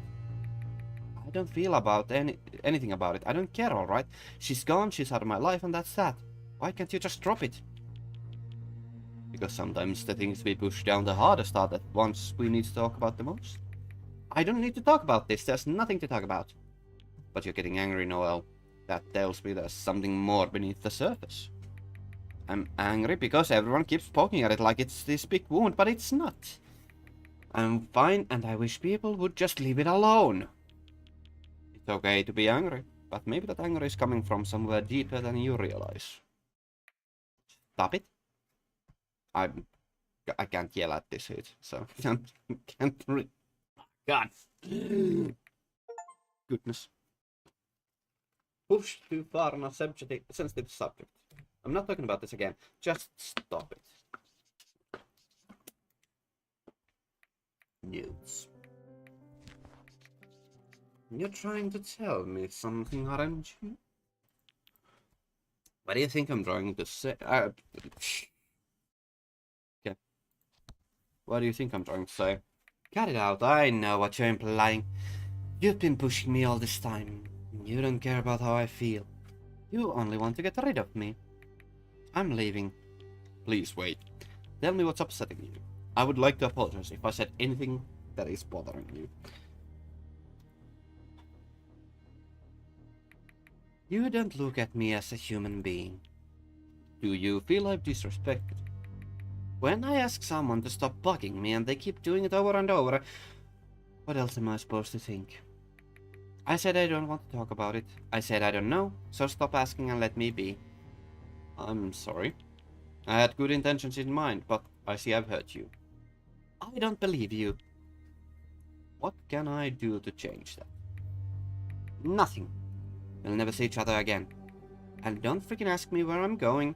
I don't feel about anything about it. I don't care, alright? She's gone, she's out of my life, and that's that. Why can't you just drop it? Because sometimes the things we push down the hardest are the ones we need to talk about the most. I don't need to talk about this, there's nothing to talk about. But you're getting angry, Noel. That tells me there's something more beneath the surface. I'm angry because everyone keeps poking at it like it's this big wound, but it's not. I'm fine, and I wish people would just leave it alone. It's okay to be angry, but maybe that anger is coming from somewhere deeper than you realize. Stop it. I can't yell at this heat, so can't read. God. Goodness. Push too far on a sensitive subject. I'm not talking about this again. Just stop it. Nudes. You're trying to tell me something, aren't you? What do you think I'm trying to say? Okay. What do you think I'm trying to say? Cut it out. I know what you're implying. You've been pushing me all this time. You don't care about how I feel. You only want to get rid of me. I'm leaving. Please wait. Tell me what's upsetting you. I would like to apologize if I said anything that is bothering you. You don't look at me as a human being. Do you feel I've disrespected? When I ask someone to stop bugging me and they keep doing it over and over, what else am I supposed to think? I said I don't want to talk about it. I said I don't know, so stop asking and let me be. I'm sorry. I had good intentions in mind, but I see I've hurt you. I don't believe you. What can I do to change that? Nothing. We'll never see each other again. And don't freaking ask me where I'm going.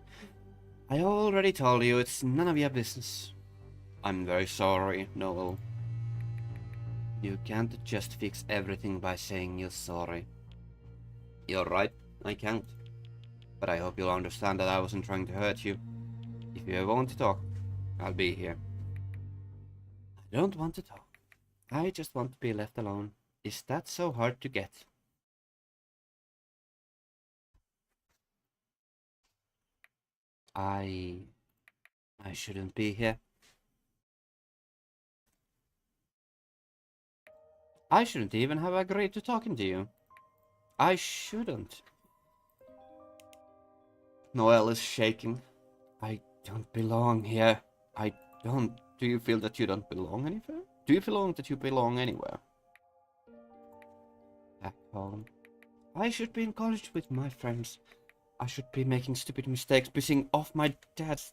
I already told you it's none of your business. I'm very sorry, Noel. You can't just fix everything by saying you're sorry. You're right, I can't. But I hope you'll understand that I wasn't trying to hurt you. If you ever want to talk, I'll be here. I don't want to talk. I just want to be left alone. Is that so hard to get? I shouldn't be here. I shouldn't even have agreed to talking to you. I shouldn't. Noel is shaking. I don't belong here. I don't. Do you feel that you don't belong anywhere? Do you feel that you belong anywhere? Back home. I should be in college with my friends. I should be making stupid mistakes, pissing off my dad's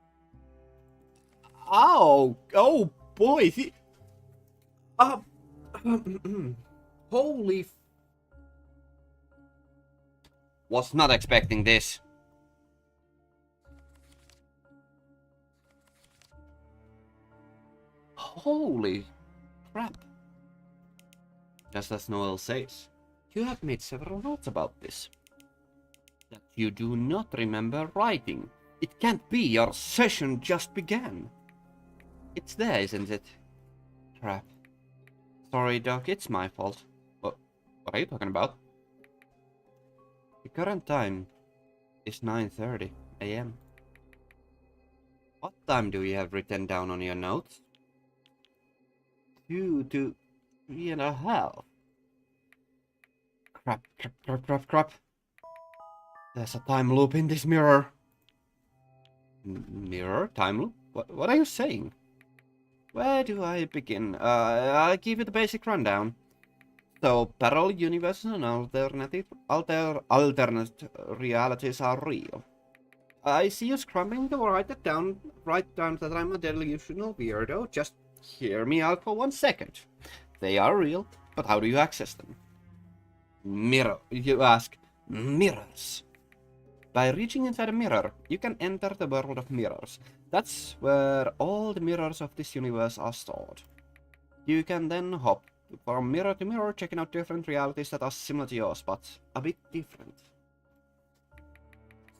Oh, oh boy. Holy. Was not expecting this. Holy crap. Just as Noel says, you have made several notes about this. That you do not remember writing. It can't be, your session just began. It's there, isn't it? Crap. Sorry, Doc, it's my fault. What are you talking about? The current time is 9:30 a.m. What time do you have written down on your notes? 2 to 3.5. Crap. There's a time loop in this mirror. Mirror? Time loop? What are you saying? Where do I begin? I'll give you the basic rundown. So, parallel universes and alternate realities are real. I see you scrambling to write down that I'm a delusional weirdo. Just hear me out for 1 second. They are real, but how do you access them? You ask. Mirrors. By reaching inside a mirror, you can enter the world of mirrors. That's where all the mirrors of this universe are stored. You can then hop from mirror to mirror, checking out different realities that are similar to yours, but a bit different.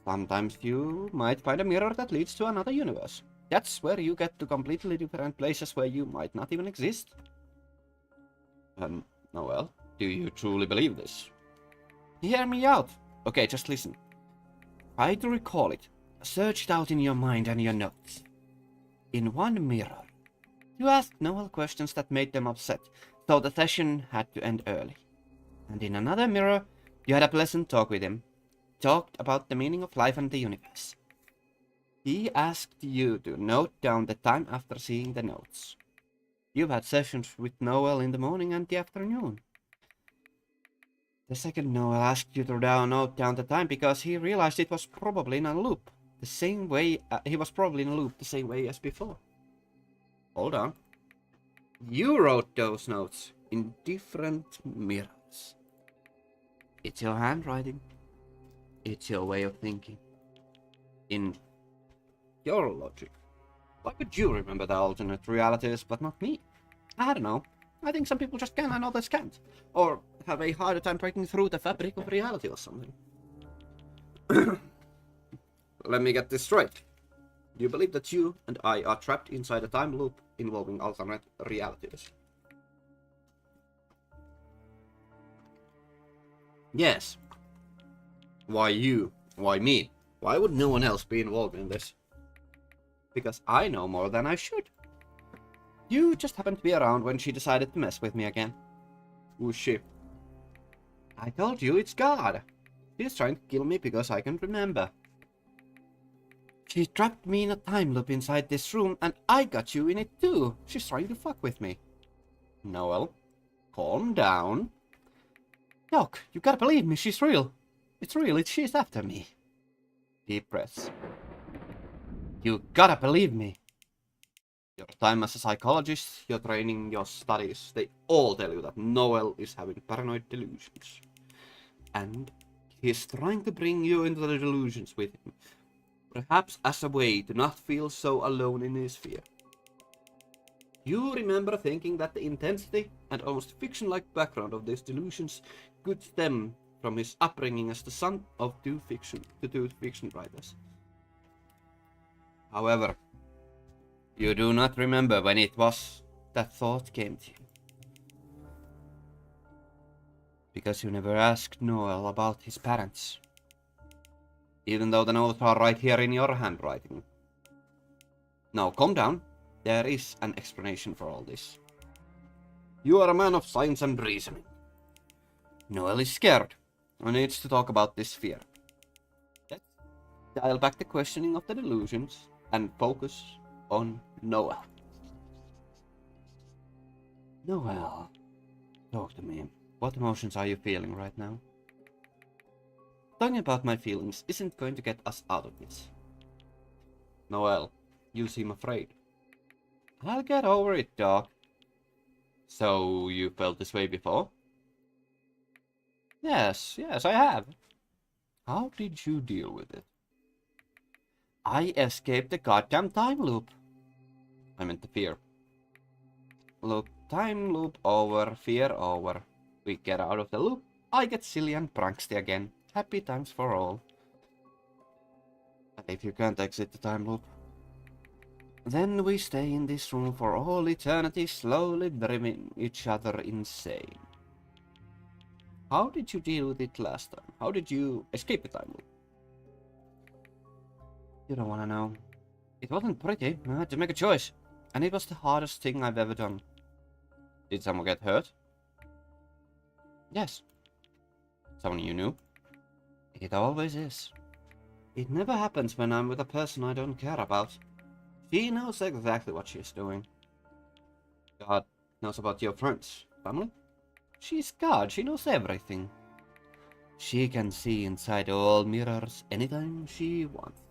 Sometimes you might find a mirror that leads to another universe. That's where you get to completely different places where you might not even exist. Noel, do you truly believe this? Hear me out. Okay, just listen. Try to recall it. Search it out in your mind and your notes. In one mirror, you asked Noel questions that made them upset, so the session had to end early. And in another mirror, you had a pleasant talk with him. Talked about the meaning of life and the universe. He asked you to note down the time after seeing the notes. You've had sessions with Noel in the morning and the afternoon. The second Noel asked you to note down the time because he realized it was probably in a loop. The same way as before. Hold on. You wrote those notes in different mirrors. It's your handwriting. It's your way of thinking. In your logic. Why would you remember the alternate realities but not me? I don't know. I think some people just can and others can't. Or have a harder time breaking through the fabric of reality or something. Let me get this straight. You believe that you and I are trapped inside a time loop involving alternate realities? Yes. Why you? Why me? Why would no one else be involved in this? Because I know more than I should. You just happened to be around when she decided to mess with me again. Who's she? I told you, it's God. She's trying to kill me because I can remember. She trapped me in a time loop inside this room and I got you in it too. She's trying to fuck with me. Noel, calm down. Doc, you gotta believe me, she's real. It's real, she's after me. Deep breaths. You gotta believe me. Your time as a psychologist, your training, your studies, they all tell you that Noel is having paranoid delusions. And he's trying to bring you into the delusions with him. Perhaps as a way to not feel so alone in his fear. You remember thinking that the intensity and almost fiction-like background of these delusions could stem from his upbringing as the son of two fiction writers. However, you do not remember when it was that thought came to you. Because you never asked Noel about his parents. Even though the notes are right here in your handwriting. Now calm down. There is an explanation for all this. You are a man of science and reasoning. Noel is scared and needs to talk about this fear. Let's dial back the questioning of the delusions and focus on Noel. Noel, talk to me. What emotions are you feeling right now? Talking about my feelings isn't going to get us out of this. Noel, you seem afraid. I'll get over it, Doc. So, you felt this way before? Yes, I have. How did you deal with it? I escaped the goddamn time loop. I meant the fear. Look, time loop over, fear over. We get out of the loop, I get silly and pranksty again. Happy times for all. And if you can't exit the time loop, then we stay in this room for all eternity, slowly driving each other insane. How did you deal with it last time? How did you escape the time loop? You don't want to know. It wasn't pretty. I had to make a choice. And it was the hardest thing I've ever done. Did someone get hurt? Yes. Someone you knew? It always is. It never happens when I'm with a person I don't care about. She knows exactly what she's doing. God knows about your friends. Family? She's God. She knows everything. She can see inside all mirrors anytime she wants.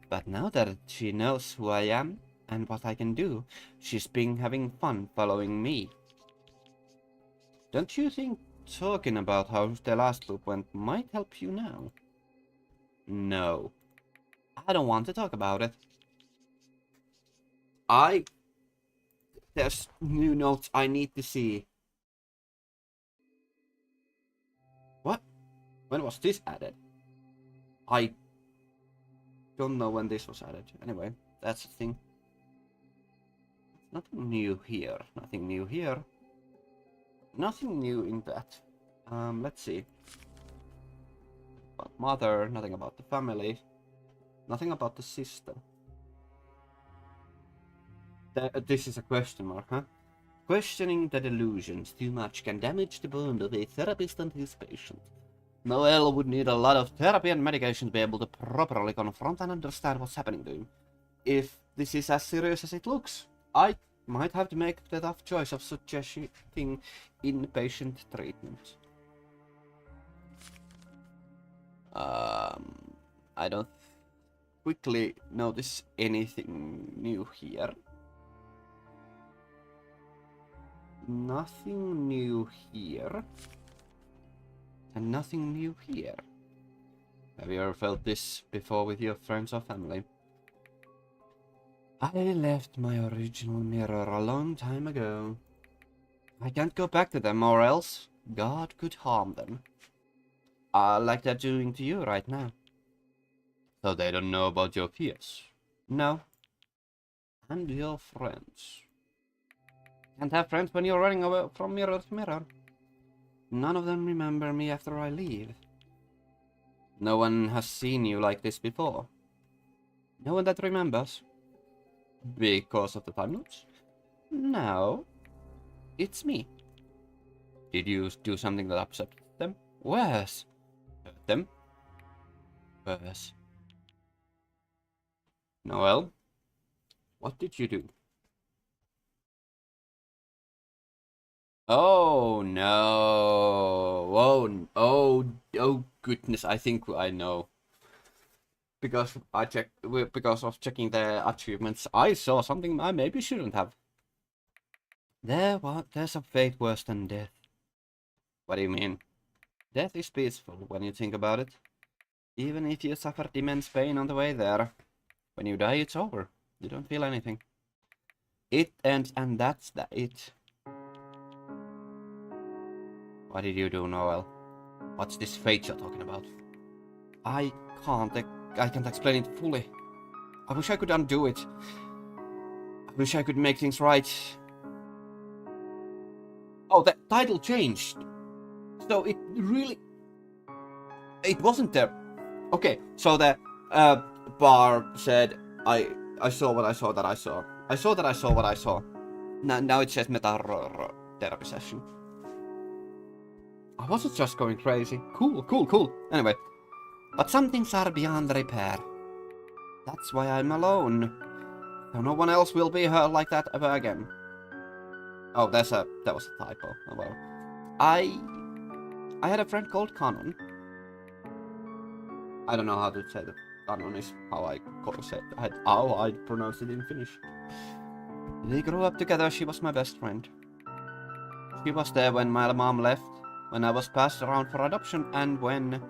But now that she knows who I am and what I can do, she's been having fun following me. Don't you think talking about how the last loop went might help you now? No. I don't want to talk about it. There's new notes I need to see. What? When was this added? I don't know when this was added. Anyway, that's the thing. Nothing new here. Nothing new here. Nothing new in that. Let's see. About mother, nothing about the family. Nothing about the sister. This is a question mark, huh? Questioning the delusions too much can damage the bond of a therapist and his patient. Noel would need a lot of therapy and medication to be able to properly confront and understand what's happening to him. If this is as serious as it looks, I might have to make the tough choice of suggesting inpatient treatment. I don't quickly notice anything new here. Nothing new here. And nothing new here. Have you ever felt this before with your friends or family? I left my original mirror a long time ago. I can't go back to them or else God could harm them. Like they're doing to you right now. So they don't know about your fears? No. And your friends? Can't have friends when you're running away from mirror to mirror. None of them remember me after I leave. No one has seen you like this before. No one that remembers. Because of the time loops? No. It's me. Did you do something that upset them? Worse. Hurt them? Worse. Noel? What did you do? Oh no! Oh goodness! I think I know. Because of checking the achievements, I saw something I maybe shouldn't have. There's a fate worse than death. What do you mean? Death is peaceful when you think about it. Even if you suffered immense pain on the way there, when you die, it's over. You don't feel anything. It ends, and that's it. What did you do, Noel? What's this fate you're talking about? I can't explain it fully. I wish I could undo it. I wish I could make things right. Oh, the title changed. So it wasn't there. Okay, so the bar said I saw what I saw that I saw. I saw that I saw what I saw. Now it says Metahorror Therapy Session. I wasn't just going crazy. Cool. Anyway. But some things are beyond repair. That's why I'm alone. So no one else will be hurt like that ever again. Oh, that was a typo. Oh well. I had a friend called Canon. I don't know how to say that. Canon is how I pronounce it in Finnish. We grew up together, she was my best friend. She was there when my mom left, when I was passed around for adoption, and when...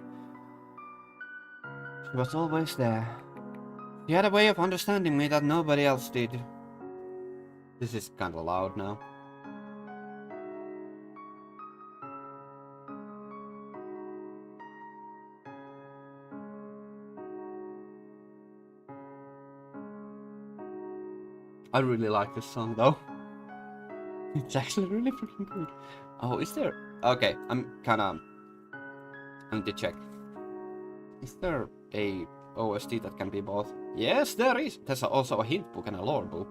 She was always there. She had a way of understanding me that nobody else did. This is kinda loud now. I really like this song though. It's actually really freaking good. Oh, is there... Okay, I need to check. Is there a OST that can be both? Yes, there is! There's also a hint book and a lore book.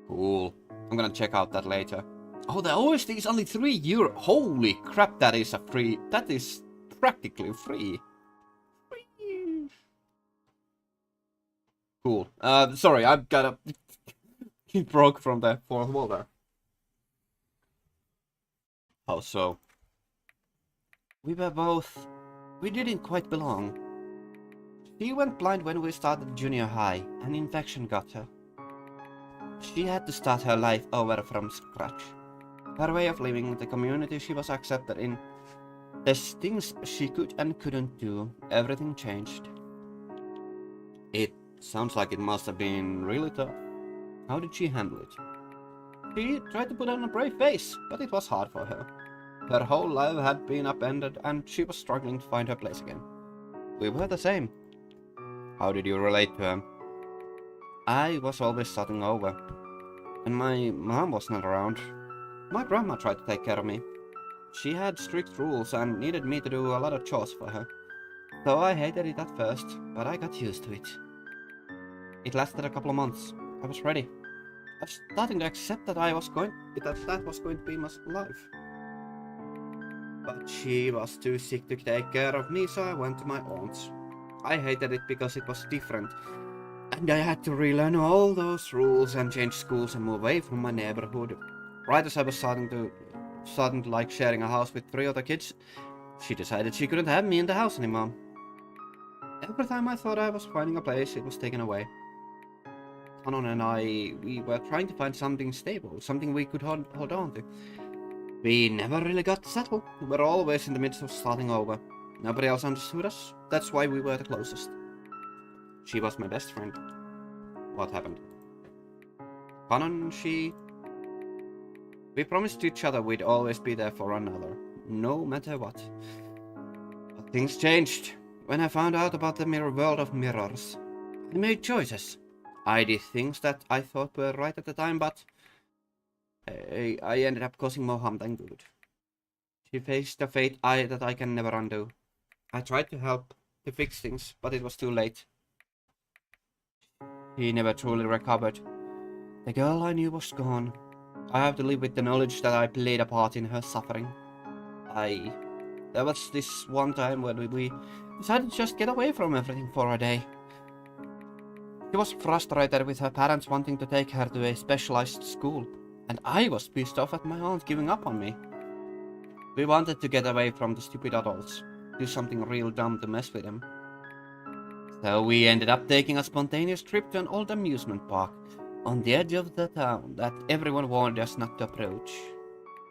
Cool. I'm gonna check out that later. Oh, the OST is only €3. Holy crap, that is a free... That is practically free. Cool. Sorry, I've got a... He broke from the fourth wall there. Oh, so... We didn't quite belong. She went blind when we started junior high. An infection got her. She had to start her life over from scratch. Her way of living with the community she was accepted in. There's things she could and couldn't do. Everything changed. It sounds like it must have been really tough. How did she handle it? She tried to put on a brave face, but it was hard for her. Her whole life had been upended and she was struggling to find her place again. We were the same. How did you relate to her? I was always starting over. And my mom was not around. My grandma tried to take care of me. She had strict rules and needed me to do a lot of chores for her. So I hated it at first, but I got used to it. It lasted a couple of months. I was ready. I was starting to accept that that was going to be my life. But she was too sick to take care of me, so I went to my aunt's. I hated it because it was different. And I had to relearn all those rules and change schools and move away from my neighborhood. Right as I was starting to like sharing a house with 3 other kids, she decided she couldn't have me in the house anymore. Every time I thought I was finding a place, it was taken away. Kanon and we were trying to find something stable, something we could hold on to. We never really got to settle. We were always in the midst of starting over. Nobody else understood us. That's why we were the closest. She was my best friend. What happened? Kanon, we promised each other we'd always be there for one another, no matter what. But things changed. When I found out about the world of mirrors, I made choices. I did things that I thought were right at the time, but I ended up causing more harm than good. She faced a fate that I can never undo. I tried to help to fix things, but it was too late. She never truly recovered. The girl I knew was gone. I have to live with the knowledge that I played a part in her suffering. There was this one time when we decided to just get away from everything for a day. She was frustrated with her parents wanting to take her to a specialized school, and I was pissed off at my aunt giving up on me. We wanted to get away from the stupid adults, do something real dumb to mess with them. So we ended up taking a spontaneous trip to an old amusement park on the edge of the town that everyone warned us not to approach.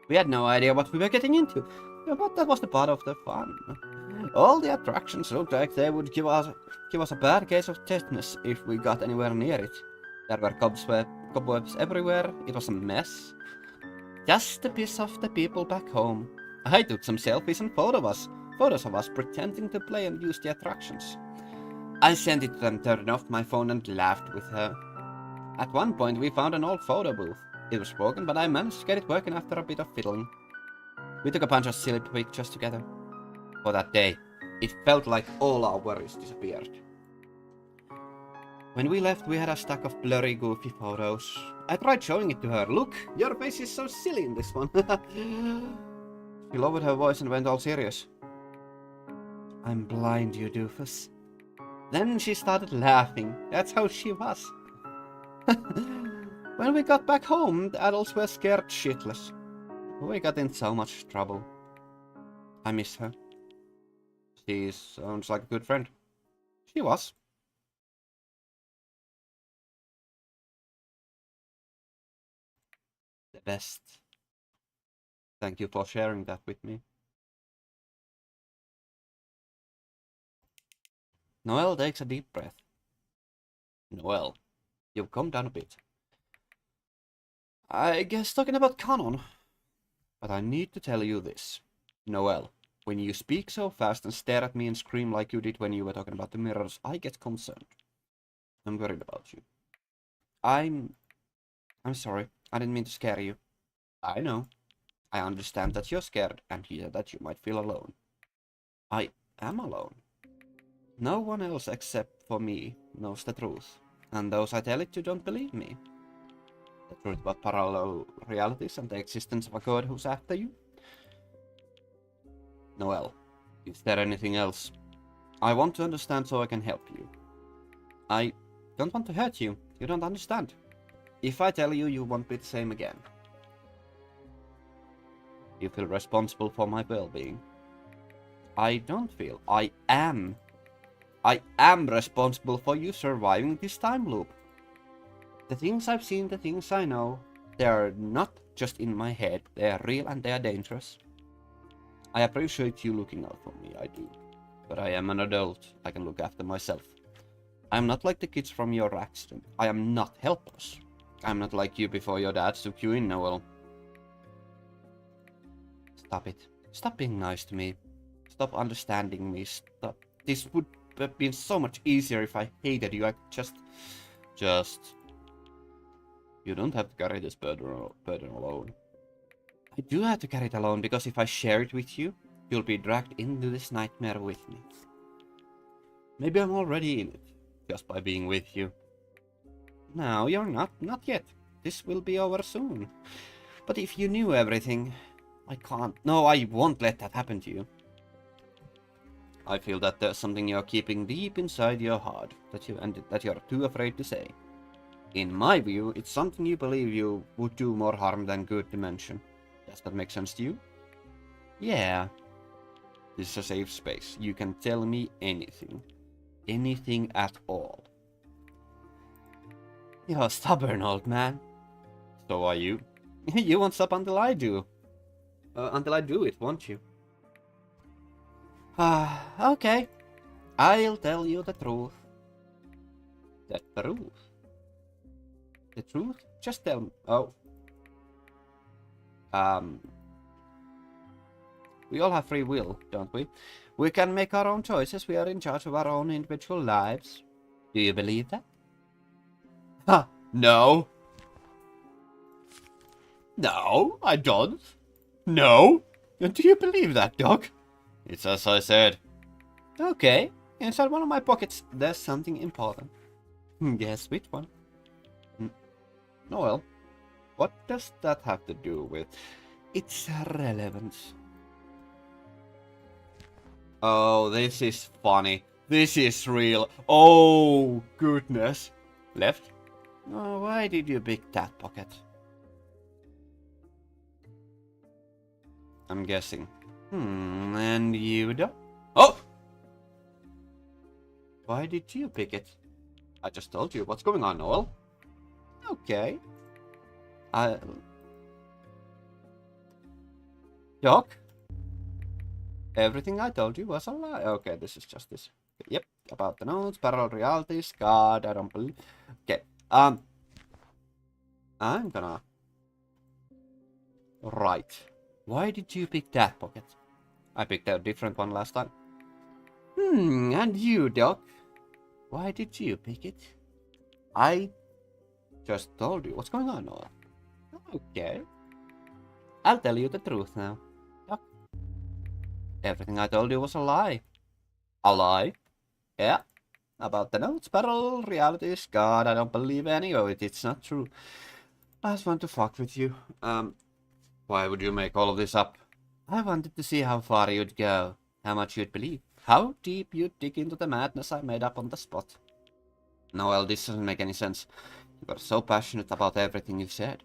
We had no idea what we were getting into, but that was the part of the fun. All the attractions looked like they would give us a bad case of tetanus if we got anywhere near it. There were cobwebs everywhere. It was a mess. Just to piss off the people back home. I took some selfies and photos of us pretending to play and use the attractions. I sent it to them, turned off my phone and laughed with her. At one point we found an old photo booth. It was broken, but I managed to get it working after a bit of fiddling. We took a bunch of silly pictures together. For that day, it felt like all our worries disappeared. When we left, we had a stack of blurry, goofy photos. I tried showing it to her. Look, your face is so silly in this one. She lowered her voice and went all serious. I'm blind, you doofus. Then she started laughing. That's how she was. When we got back home, the adults were scared shitless. We got in so much trouble. I miss her. She sounds like a good friend. She was. best. Thank you for sharing that with me. Noel takes a deep breath. Noel, you've calmed down a bit. I guess talking about canon. But I need to tell you this. Noel, when you speak so fast and stare at me and scream like you did when you were talking about the mirrors, I get concerned. I'm worried about you. I'm sorry. I didn't mean to scare you. I know. I understand that you're scared and that you might feel alone. I am alone. No one else except for me knows the truth. And those I tell it to don't believe me. The truth about parallel realities and the existence of a god who's after you. Noel, is there anything else? I want to understand so I can help you. I don't want to hurt you. You don't understand. If I tell you, you won't be the same again. You feel responsible for my well-being. I don't feel. I am responsible for you surviving this time loop. The things I've seen, the things I know, they are not just in my head. They are real and they are dangerous. I appreciate you looking out for me, I do. But I am an adult. I can look after myself. I am not like the kids from your accident. I am not helpless. I am not like you before your dad took you in, Noel. Stop it. Stop being nice to me. Stop understanding me. Stop. This would have been so much easier if I hated you. I just... You don't have to carry this burden alone. I do have to carry it alone, because if I share it with you, you'll be dragged into this nightmare with me. Maybe I'm already in it, just by being with you. No, you're not. Not yet. This will be over soon. But if you knew everything... I can't... No, I won't let that happen to you. I feel that there's something you're keeping deep inside your heart, that you're too afraid to say. In my view, it's something you believe you would do more harm than good to mention. Does that make sense to you? Yeah. This is a safe space. You can tell me anything. Anything at all. You're a stubborn, old man. So are you. You won't stop until I do. Until I do it, won't you? Okay. I'll tell you the truth. The truth? The truth? Just tell me. Oh. We all have free will, don't we? We can make our own choices. We are in charge of our own individual lives. Do you believe that? Huh. No. No, I don't. No. Do you believe that, Doc? It's as I said. Okay. Inside one of my pockets, there's something important. Guess which one? Noel, what does that have to do with its relevance? Oh, this is funny. This is real. Oh, goodness. Left? Oh, why did you pick that pocket? I'm guessing. And you don't? Oh! Why did you pick it? I just told you. What's going on, Noel? Okay. Doc? Everything I told you was a lie. Okay, this is just this. Yep, about the notes, parallel realities, God, I don't believe. Okay, I'm gonna... Right. Why did you pick that pocket? I picked a different one last time. And you, Doc? Why did you pick it? I just told you. What's going on, Noah? Okay. I'll tell you the truth now. Doc. Everything I told you was a lie. A lie? Yeah. About the notes, parallel realities, God, I don't believe any of it. It's not true. I just want to fuck with you. Why would you make all of this up? I wanted to see how far you'd go. How much you'd believe. How deep you'd dig into the madness I made up on the spot. Noel, this doesn't make any sense. You are so passionate about everything you said.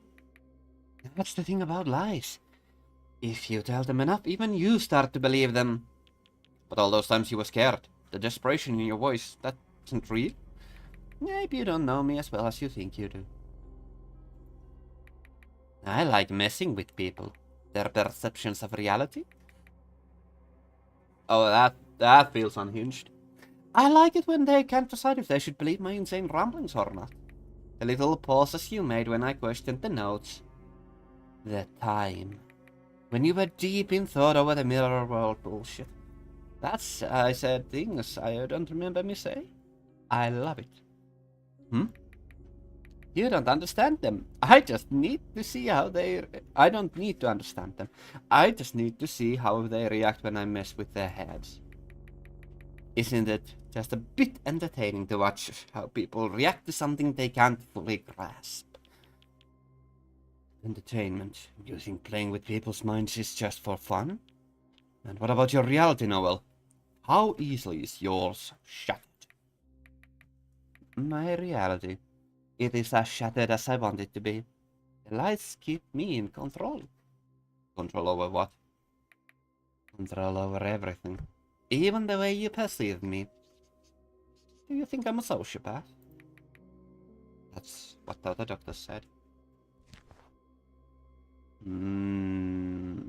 That's the thing about lies. If you tell them enough, even you start to believe them. But all those times you were scared, the desperation in your voice, that isn't real? Maybe you don't know me as well as you think you do. I like messing with people. Their perceptions of reality. Oh, that feels unhinged. I like it when they can't decide if they should believe my insane ramblings or not. The little pauses you made when I questioned the notes. The time. When you were deep in thought over the mirror world bullshit. I said things I don't remember me say. I love it. Hmm? You don't understand them. I just need to see how they... I don't need to understand them. I just need to see how they react when I mess with their heads. Isn't it just a bit entertaining to watch how people react to something they can't fully grasp? Entertainment. You think playing with people's minds is just for fun? And what about your reality novel? How easily is yours shattered? My reality. It is as shattered as I want it to be. The lights keep me in control. Control over what? Control over everything. Even the way you perceive me. Do you think I'm a sociopath? That's what the other doctor said. Hmm.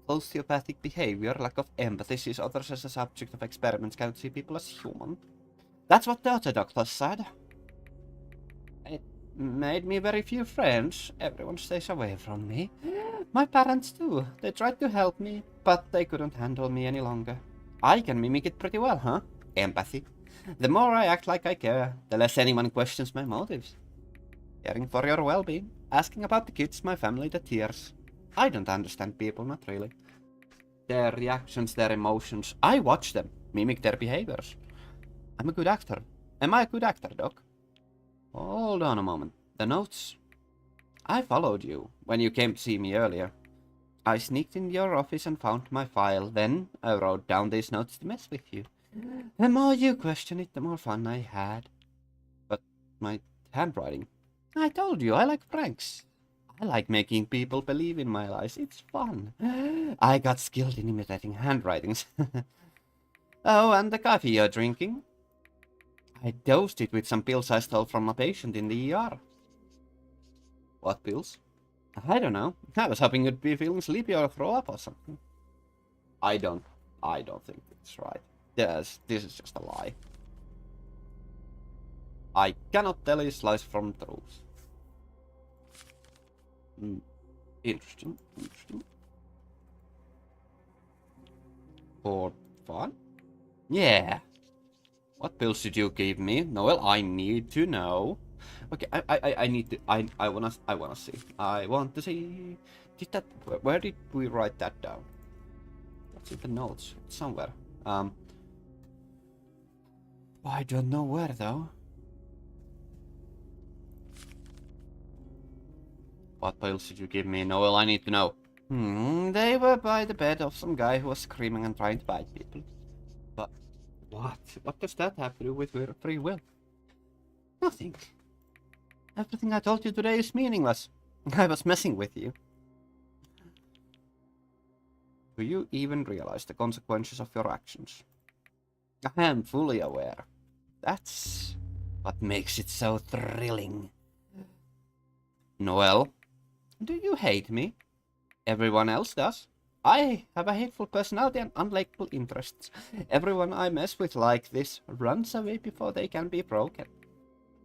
Sociopathic behavior, lack of empathy, sees others as a subject of experiments, can't see people as human. That's what the other doctor said. It made me very few friends. Everyone stays away from me. My parents too. They tried to help me, but they couldn't handle me any longer. I can mimic it pretty well, huh? Empathy. The more I act like I care, the less anyone questions my motives. Caring for your well-being, asking about the kids, my family, the tears. I don't understand people, not really. Their reactions, their emotions. I watch them, mimic their behaviors. I'm a good actor. Am I a good actor, Doc? Hold on a moment. The notes. I followed you when you came to see me earlier. I sneaked in your office and found my file. Then I wrote down these notes to mess with you. The more you question it, the more fun I had. But my handwriting. I told you, I like pranks. I like making people believe in my lies. It's fun. I got skilled in imitating handwritings. Oh, and the coffee you're drinking? I dosed it with some pills I stole from a patient in the ER. What pills? I don't know. I was hoping you'd be feeling sleepy or throw up or something. I don't think it's right. Yes, this is just a lie. I cannot tell his lies from truth. Interesting. For fun? Yeah. What pills did you give me? Noel, I need to know. Okay, I need to, I wanna see. I want to see. Where did we write that down? What's in the notes? It's somewhere. I don't know where though. What pills did you give me, Noel? I need to know. They were by the bed of some guy who was screaming and trying to bite people. But what? What does that have to do with free will? Nothing. Everything I told you today is meaningless. I was messing with you. Do you even realize the consequences of your actions? I am fully aware. That's what makes it so thrilling. Noel, do you hate me? Everyone else does. I have a hateful personality and unlikable interests. Everyone I mess with like this runs away before they can be broken.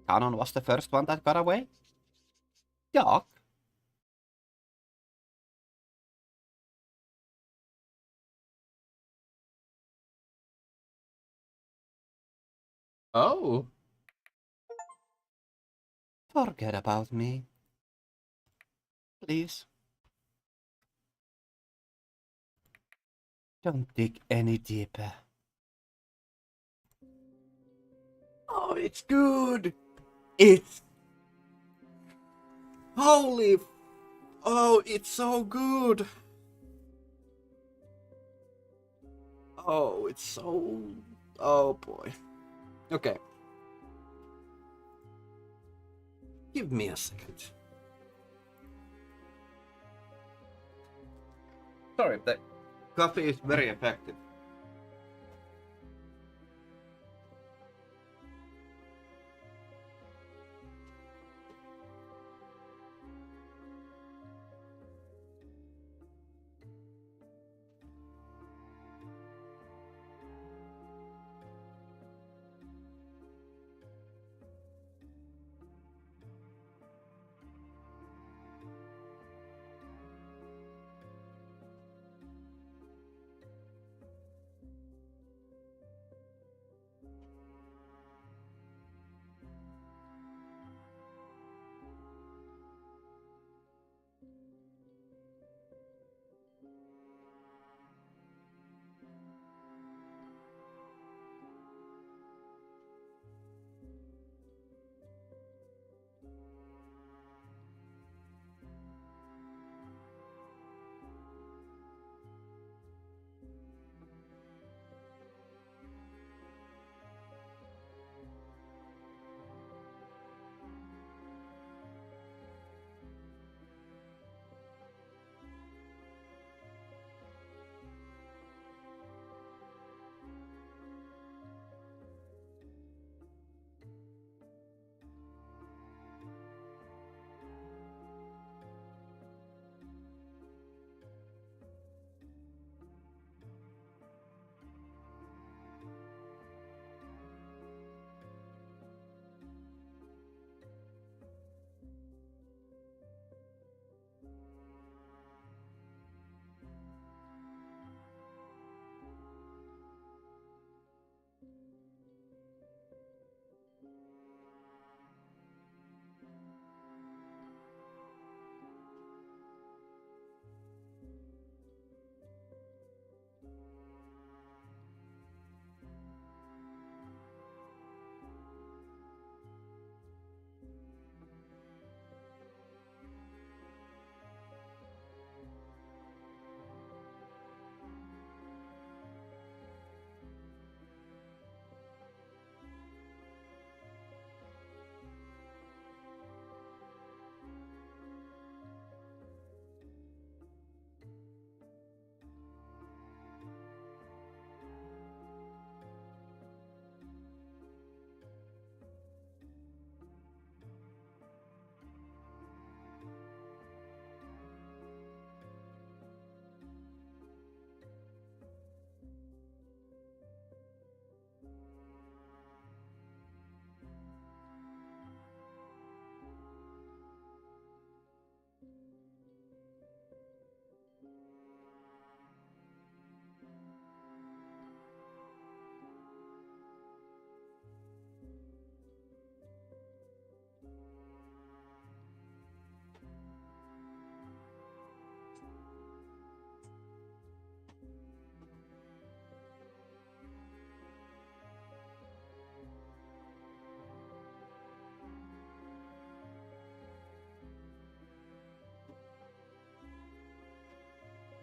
Canon was the first one that got away. Doc? Oh. Forget about me. Please. Don't dig any deeper. Oh, it's good! It's... Holy... Oh, it's so good! Oh, it's so... Oh, boy. Okay. Give me a second. Sorry, the coffee is very effective.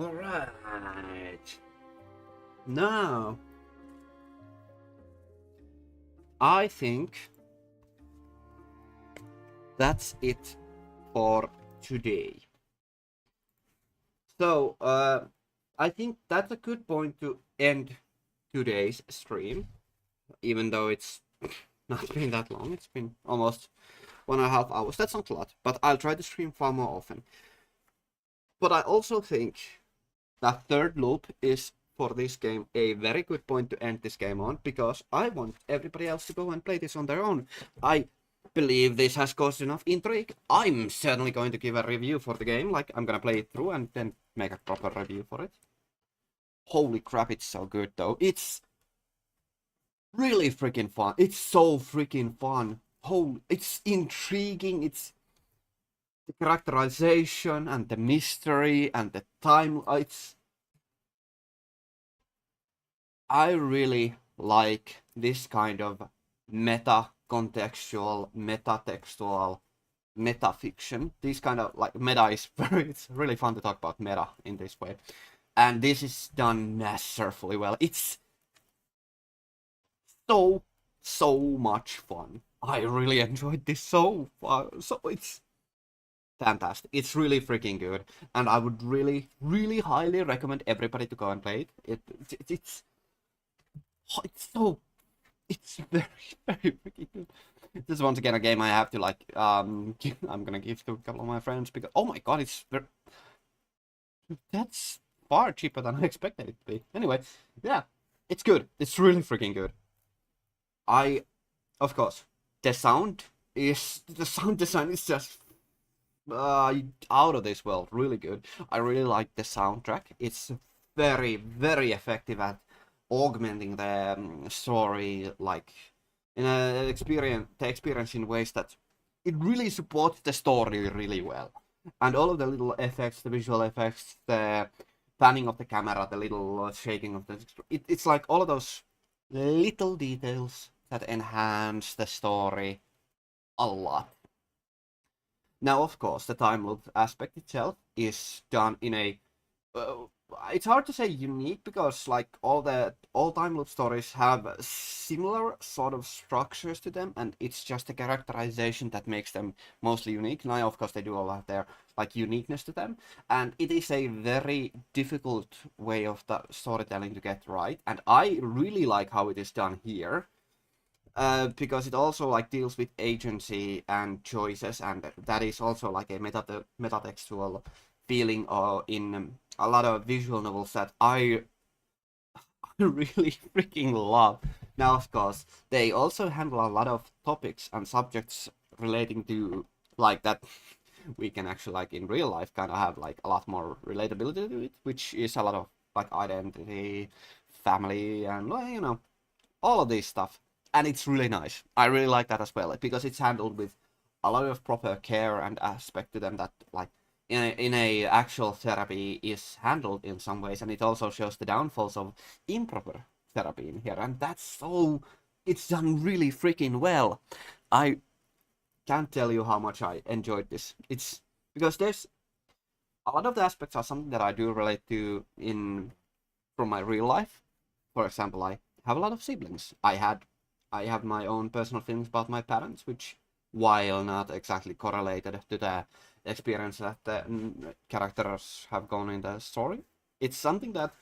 Alright. Now, I think that's it for today. So, I think that's a good point to end today's stream, even though it's not been that long. It's been almost 1.5 hours. That's not a lot, but I'll try to stream far more often. But I also think that third loop is, for this game, a very good point to end this game on, because I want everybody else to go and play this on their own. I believe this has caused enough intrigue. I'm certainly going to give a review for the game, like I'm gonna play it through and then make a proper review for it. Holy crap, it's so good though. It's really freaking fun. It's so freaking fun. It's intriguing. It's the characterization and the mystery and the time. I really like this kind of meta-contextual, meta-textual, meta-fiction. These kind of, like, meta is it's really fun to talk about meta in this way. And this is done masterfully well. It's so much fun. I really enjoyed this so far. So fantastic. It's really freaking good, and I would really, really highly recommend everybody to go and play it. It's so it's very, very freaking good. This is once again a game I have to like I'm gonna give to a couple of my friends because oh my god, that's far cheaper than I expected it to be. Anyway, yeah, it's good. It's really freaking good. Of course, the sound design is just out of this world. Really good. I really like the soundtrack. It's very, very effective at augmenting the story, like in the experience in ways that it really supports the story really well. And all of the little effects, the visual effects, the panning of the camera, the little shaking of it's like all of those little details that enhance the story a lot. Now, of course, the time loop aspect itself is done in a uh, it's hard to say unique because like all time loop stories have similar sort of structures to them, and it's just the characterization that makes them mostly unique. Now, of course, they do all have their like uniqueness to them, and it is a very difficult way of the storytelling to get right, and I really like how it is done here. Because it also like deals with agency and choices, and that is also like a metatextual feeling in a lot of visual novels that I really freaking love. Now, of course, they also handle a lot of topics and subjects relating to like that we can actually like in real life kind of have like a lot more relatability to it, which is a lot of like identity, family, and well, all of this stuff. And it's really nice. I really like that as well because it's handled with a lot of proper care and aspect to them that like in a actual therapy is handled in some ways, and it also shows the downfalls of improper therapy in here, and that's so it's done really freaking well. I can't tell you how much I enjoyed this. It's because there's a lot of the aspects are something that I do relate to in from my real life. For example, I have a lot of siblings. I have my own personal feelings about my parents, which, while not exactly correlated to the experience that the characters have gone in the story, it's something that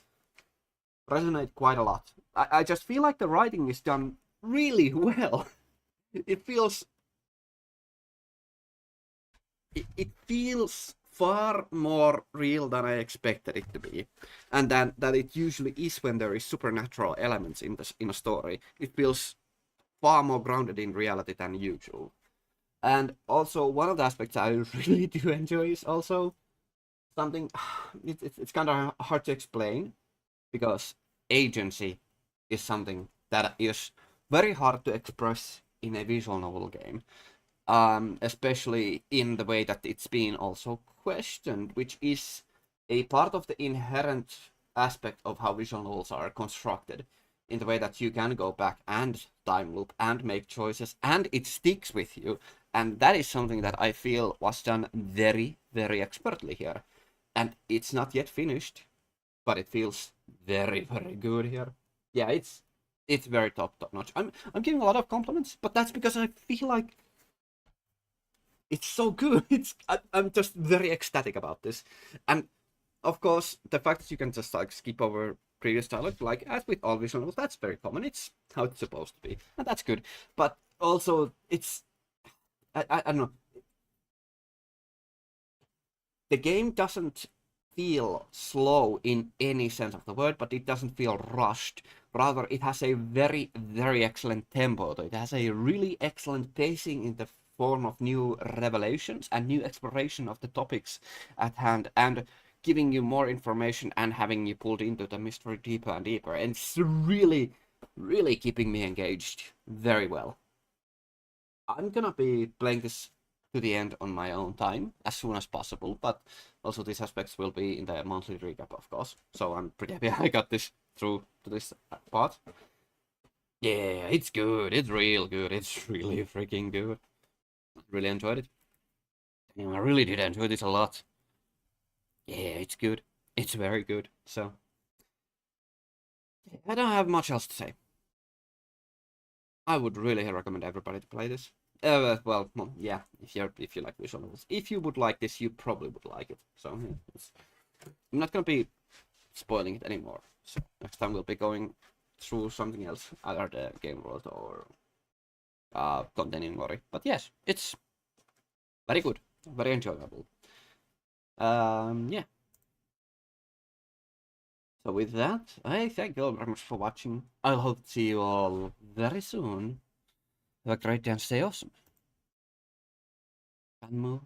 resonates quite a lot. I just feel like the writing is done really well. It feels it feels far more real than I expected it to be, and then that it usually is when there is supernatural elements in a story. It feels far more grounded in reality than usual. And also, one of the aspects I really do enjoy is also something. It's kind of hard to explain because agency is something that is very hard to express in a visual novel game, especially in the way that it's been also questioned, which is a part of the inherent aspect of how visual novels are constructed, in the way that you can go back and time loop and make choices, and it sticks with you. And that is something that I feel was done very, very expertly here. And it's not yet finished, but it feels very, very good here. Yeah, it's very top notch. I'm giving a lot of compliments, but that's because I feel like it's so good. I'm just very ecstatic about this, and of course the fact that you can just like skip over previous dialogue, like as with all visual novels, that's very common. It's how it's supposed to be, and that's good. But also, I don't know. The game doesn't feel slow in any sense of the word, but it doesn't feel rushed. Rather, it has a very, very excellent tempo. It has a really excellent pacing in the form of new revelations and new exploration of the topics at hand, and giving you more information and having you pulled into the mystery deeper and deeper. And it's really, really keeping me engaged very well. I'm gonna be playing this to the end on my own time as soon as possible, but also these aspects will be in the monthly recap, of course. So I'm pretty happy I got this through to this part. Yeah, it's good. It's real good. It's really freaking good. I really enjoyed it. Damn, I really did enjoy this a lot. Yeah, it's good. It's very good. So I don't have much else to say. I would really recommend everybody to play this. Well, yeah. If you like visual novels, if you would like this, you probably would like it. So yeah, I'm not gonna be spoiling it anymore. So next time we'll be going through something else, either the game world or continuing Mori. But yes, it's very good, very enjoyable. Yeah. So with that, I thank you all very much for watching. I'll hope to see you all very soon. Have a great day and stay awesome. And move.